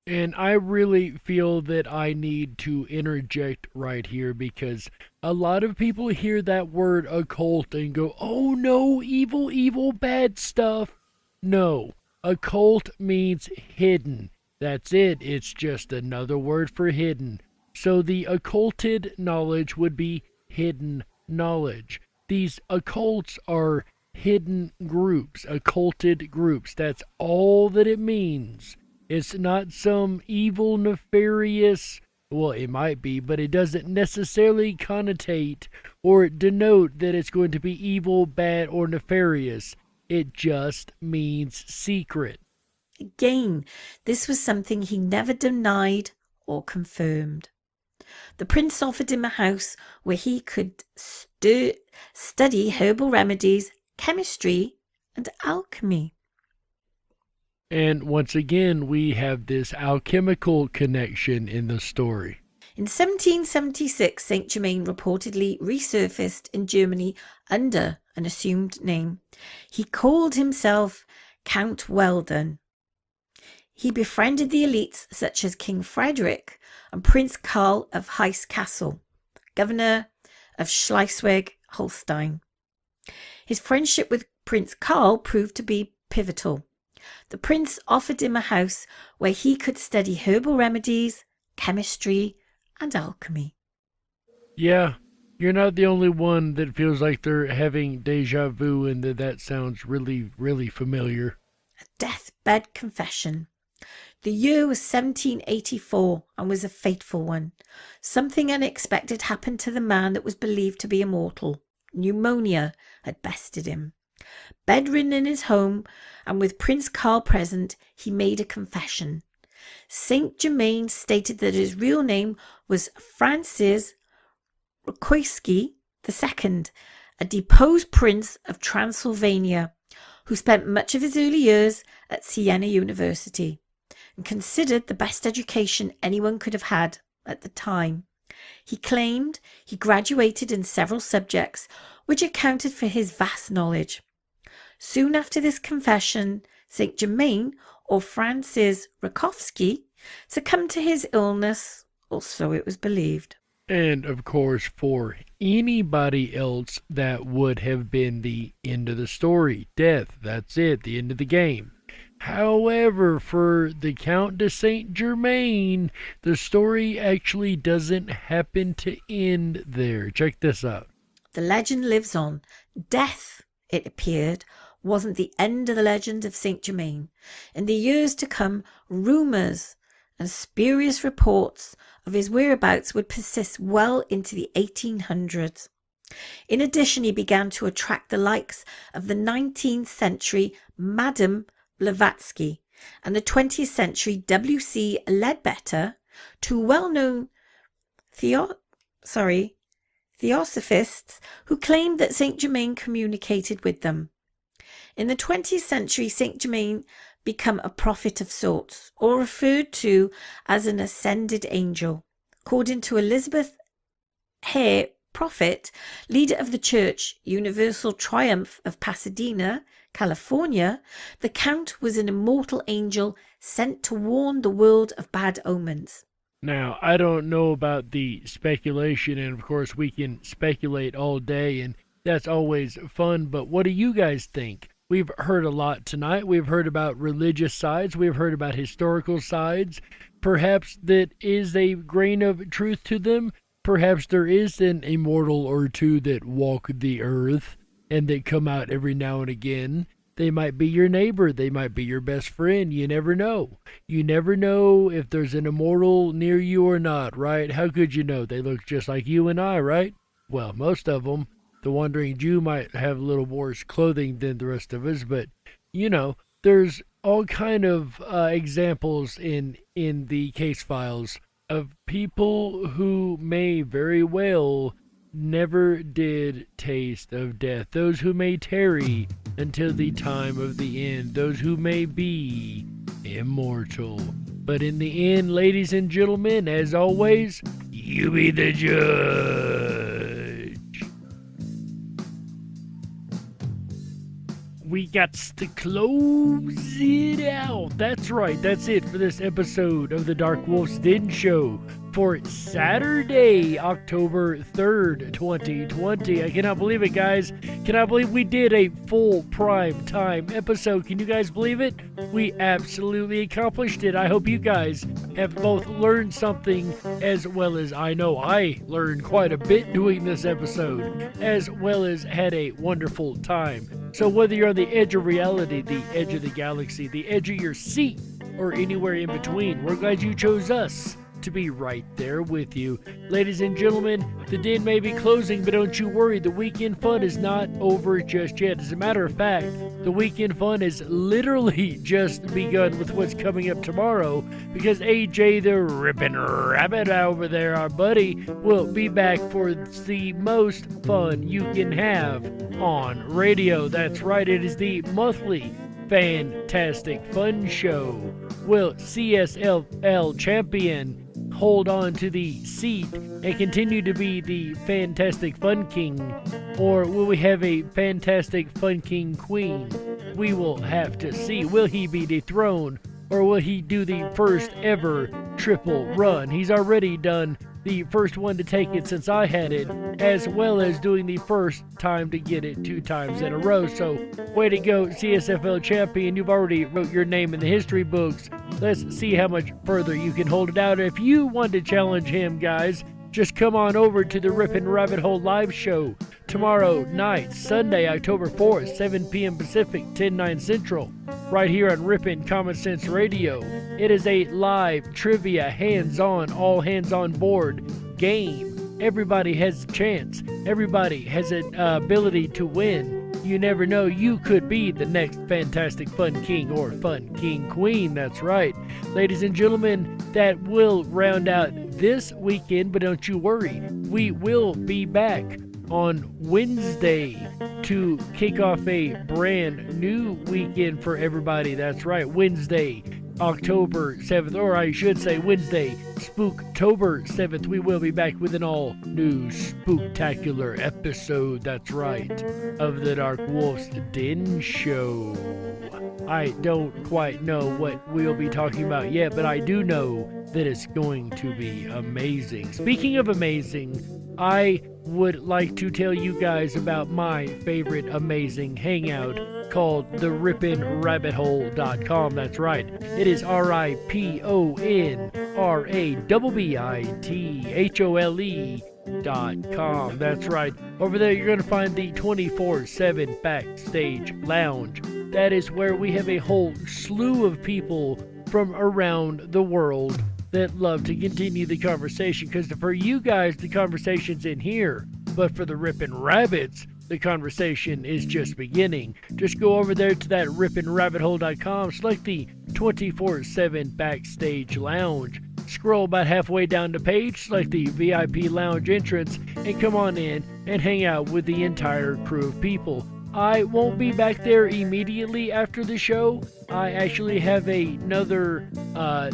And I really feel that I need to interject right here, because a lot of people hear that word occult and go, oh no, evil, evil, bad stuff. No, occult means hidden. That's it. It's just another word for hidden. So the occulted knowledge would be hidden knowledge. These occults are hidden groups, occulted groups. That's all that it means. It's not some evil, nefarious, well, it might be, but it doesn't necessarily connotate or denote that it's going to be evil, bad, or nefarious. It just means secret. Again, this was something he never denied or confirmed. The prince offered him a house where he could study herbal remedies, chemistry, and alchemy. And once again, we have this alchemical connection in the story. In 1776, Saint Germain reportedly resurfaced in Germany under an assumed name. He called himself Count Weldon. He befriended the elites such as King Frederick and Prince Karl of Hesse-Kassel, governor of Schleswig-Holstein. His friendship with Prince Karl proved to be pivotal. The prince offered him a house where he could study herbal remedies, chemistry, and alchemy. Yeah, you're not the only one that feels like they're having deja vu and that sounds really, really familiar. A deathbed confession. The year was 1784 and was a fateful one. Something unexpected happened to the man that was believed to be immortal. Pneumonia had bested him. Bedridden in his home and with Prince Karl present, he made a confession. Saint Germain stated that his real name was Francis Rakoski II, a deposed prince of Transylvania, who spent much of his early years at Siena University and considered the best education anyone could have had at the time. He claimed he graduated in several subjects, which accounted for his vast knowledge. Soon after this confession, Saint Germain, or Francis Rakovsky, succumbed to his illness, or so it was believed. And of course, for anybody else, that would have been the end of the story. Death, that's it, the end of the game. However, for the Count de Saint Germain, the story actually doesn't happen to end there. Check this out. The legend lives on. Death, it appeared, wasn't the end of the legend of Saint Germain. In the years to come, rumours and spurious reports of his whereabouts would persist well into the 1800s. In addition, he began to attract the likes of the 19th century Madame Blavatsky and the 20th century W.C. Ledbetter, two well-known theosophists who claimed that Saint Germain communicated with them. In the 20th century, Saint Germain became a prophet of sorts, or referred to as an ascended angel. According to Elizabeth Hare, prophet, leader of the Church Universal Triumph of Pasadena, California, the Count was an immortal angel sent to warn the world of bad omens. Now, I don't know about the speculation, and of course we can speculate all day, and that's always fun, but what do you guys think? We've heard a lot tonight. We've heard about religious sides. We've heard about historical sides. Perhaps that is a grain of truth to them. Perhaps there is an immortal or two that walk the earth and that come out every now and again. They might be your neighbor. They might be your best friend. You never know. You never know if there's an immortal near you or not, right? How could you know? They look just like you and I, right? Well, most of them. The Wandering Jew might have a little worse clothing than the rest of us, but, you know, there's all kind of examples in the case files of people who may very well never did taste of death. Those who may tarry until the time of the end. Those who may be immortal. But in the end, ladies and gentlemen, as always, you be the judge. We got to close it out. That's right. That's it for this episode of the Dark Wolf's Den Show for Saturday, October 3rd, 2020. I cannot believe it, guys. Cannot believe we did a full prime time episode. Can you guys believe it? We absolutely accomplished it. I hope you guys have both learned something, as well as I know I learned quite a bit doing this episode, as well as had a wonderful time. So whether you're on the edge of reality, the edge of the galaxy, the edge of your seat, or anywhere in between, we're glad you chose us to be right there with you. Ladies and gentlemen, the den may be closing, but don't you worry, the weekend fun is not over just yet. As a matter of fact, the weekend fun has literally just begun with what's coming up tomorrow, because AJ the Ripon Rabbit over there, our buddy, will be back for the most fun you can have on radio. That's right, it is the monthly Fantastic Fun Show. Will CSLL champion hold on to the seat and continue to be the Fantastic Fun King? Or will we have a Fantastic Fun King Queen? We will have to see. Will he be dethroned, or will he do the first ever triple run? He's already done the first one to take it since I had it, as well as doing the first time to get it 2 times in a row. So, way to go, CSFL champion. You've already wrote your name in the history books. Let's see how much further you can hold it out. If you want to challenge him, guys, just come on over to the Ripon Rabbit Hole live show tomorrow night, Sunday, October 4th, 7 p.m. Pacific, 10/9 Central, right here on Ripon Common Sense Radio. It is a live trivia, hands-on, all hands-on board game. Everybody has a chance. Everybody has an ability to win. You never know, you could be the next Fantastic Fun King or Fun King Queen. That's right. Ladies and gentlemen, that will round out this weekend, but don't you worry. We will be back on Wednesday to kick off a brand new weekend for everybody. That's right, Wednesday, October 7th, or I should say Wednesday, Spooktober 7th. We will be back with an all new spooktacular episode, that's right, of the Dark Wolf's Den Show. I don't quite know what we'll be talking about yet, but I do know that it's going to be amazing. Speaking of amazing, I would like to tell you guys about my favorite amazing hangout called the RiponRabbitHole.com. That's right. It is RiponRabbitHole.com. That's right. Over there, you're going to find the 24/7 Backstage Lounge. That is where we have a whole slew of people from around the world that love to continue the conversation, because for you guys, the conversation's in here, but for the Ripon Rabbits, the conversation is just beginning. Just go over there to that RiponRabbitHole.com, select the 24/7 Backstage Lounge, scroll about halfway down the page, select the VIP Lounge entrance, and come on in and hang out with the entire crew of people. I won't be back there immediately after the show. I actually have another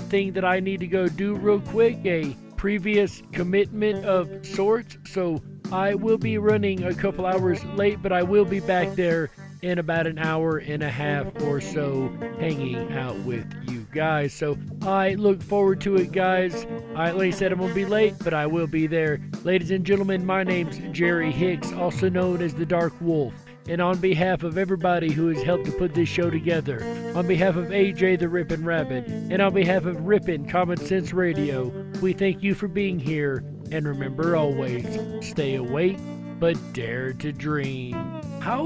thing that I need to go do real quick, a previous commitment of sorts, so I will be running a couple hours late, but I will be back there in about an hour and a half or so hanging out with you guys. So I look forward to it, guys. Like I said, I'm going to be late, but I will be there. Ladies and gentlemen, my name's Jerry Hicks, also known as the Dark Wolf. And on behalf of everybody who has helped to put this show together, on behalf of AJ the Ripon Rabbit, and on behalf of Ripon Common Sense Radio, we thank you for being here. And remember always, stay awake, but dare to dream. How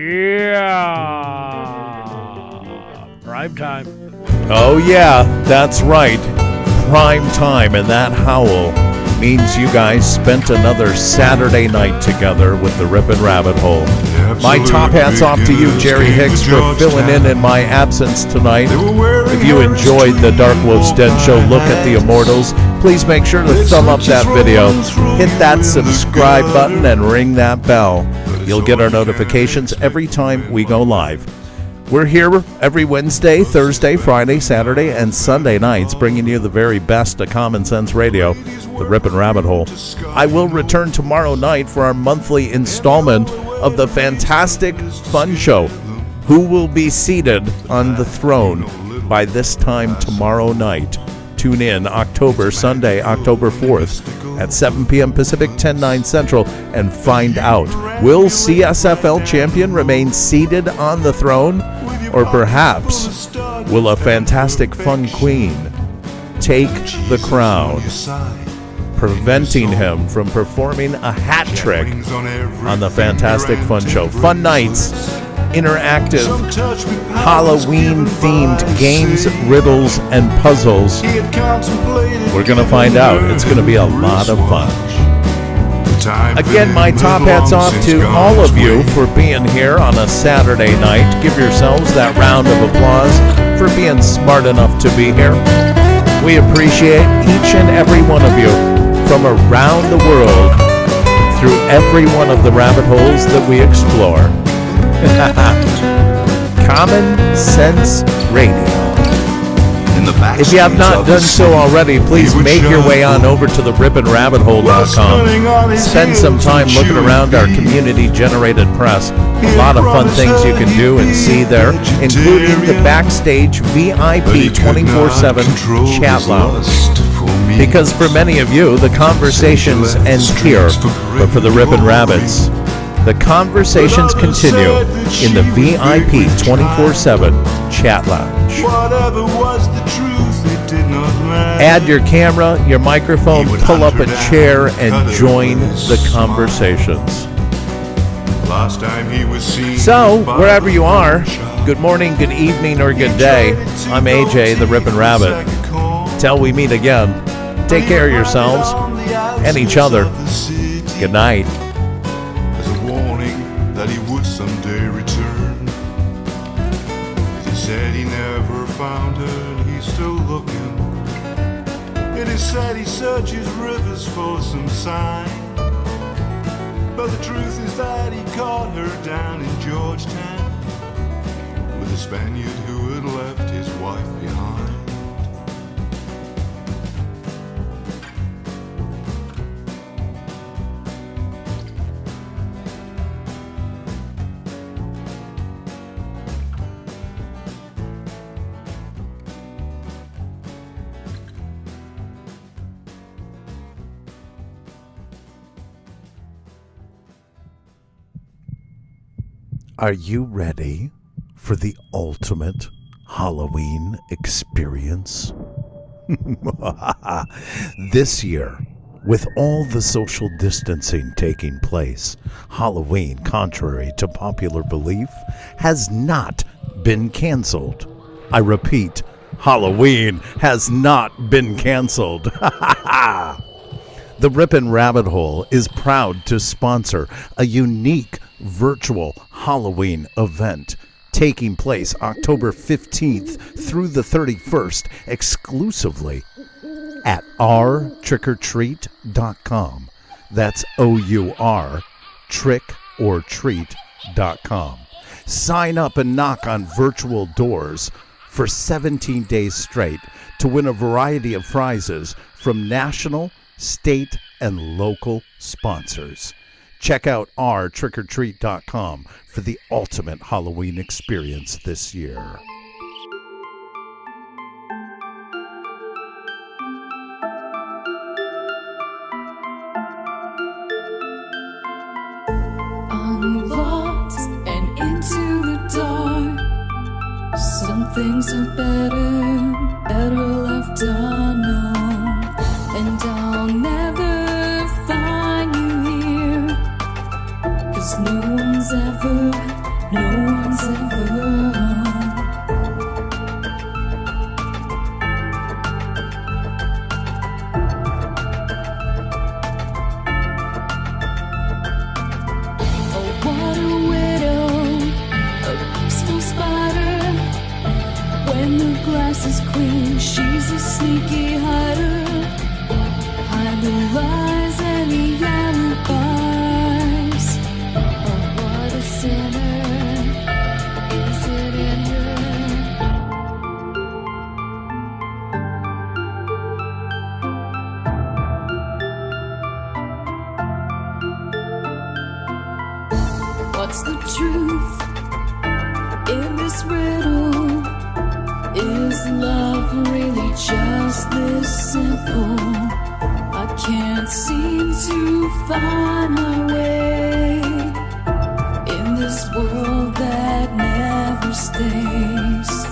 yeah! Prime time. Oh yeah, that's right. Prime time, and that howl means you guys spent another Saturday night together with the Ripon Rabbit Hole. My top hat's off to you, Jerry Hicks, for filling in my absence tonight. If you enjoyed the Dark Wolf's Den Show, look at the Immortals. Please make sure to thumb up that video, hit that subscribe button, and ring that bell. You'll get our notifications every time we go live. We're here every Wednesday, Thursday, Friday, Saturday, and Sunday nights, bringing you the very best of Common Sense Radio, the Ripon Rabbit Hole. I will return tomorrow night for our monthly installment of the Fantastic Fun Show. Who will be seated on the throne by this time tomorrow night? Tune in Sunday, October 4th at 7 p.m. Pacific, 10/9 Central, and find out. Will CSFL champion remain seated on the throne? Or perhaps will a Fantastic Fun Queen take the crown, preventing him from performing a hat trick on the Fantastic Fun Show? Fun nights, interactive, Halloween-themed games, riddles, and puzzles. We're going to find out. It's going to be a lot of fun. Again, my top hat's off to all of you for being here on a Saturday night. Give yourselves that round of applause for being smart enough to be here. We appreciate each and every one of you from around the world through every one of the rabbit holes that we explore. Common Sense Radio. If you have not done so already, please make your way on over to the RiponRabbitHole.com. Spend some time looking around our community-generated press. A lot of fun things you can do and see there, including the Backstage VIP 24/7 chat lounge. Because for many of you, the conversations end here, but for the Ripon Rabbits, the conversations continue in the VIP 24/7 chat lounge. Whatever was the truth, it did not matter. Add your camera, your microphone, pull up a chair, and join the conversations. Last time he was seen. So, wherever you are, good morning, good evening, or good day. I'm AJ, the Ripon Rabbit. Till we meet again, take care of yourselves and each other. Good night. As a warning that he would someday return. He said he never found her and he's still looking. It is said he searches rivers for some sign. But the truth is that he caught her down in Georgetown with a Spaniard who had left his wife behind. Are you ready for the ultimate Halloween experience? This year, with all the social distancing taking place, Halloween, contrary to popular belief, has not been canceled. I repeat, Halloween has not been canceled. The Ripon Rabbit Hole is proud to sponsor a unique virtual Halloween event taking place October 15th through the 31st exclusively at ourtrickortreat.com. That's O-U-R, trickortreat.com. Sign up and knock on virtual doors for 17 days straight to win a variety of prizes from national, state, and local sponsors. Check out ourtrickortreat.com for the ultimate Halloween experience this year. Unlocked and into the dark. Some things are better left unknown. And I'll never find you here. 'Cause no one's ever Oh, what a widow, a peaceful spider. When the glass is clean, she's a sneaky hider. Hide the lies and the alibis. Oh, what a sinner. Is it in her? What's the truth in this riddle? Is love really just this simple? I can't seem to find my way in this world that never stays.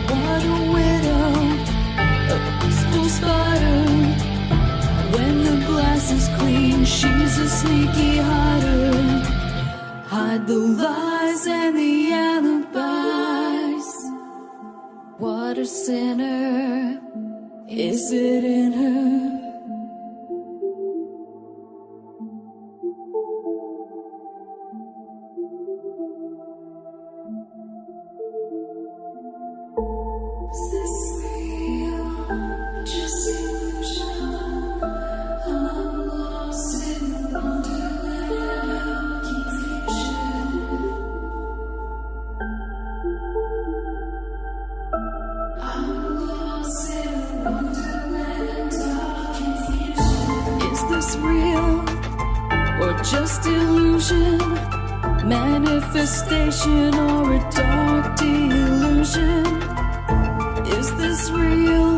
What a widow, a peaceful spider. When the glass is clean, she's a sneaky hider. Hide the lies and the alibis. What a sinner. Is it in her? Is this real? Just illusion. I'm lost in the wonderland of confusion. real or just illusion? Manifestation or a dark delusion? Is this real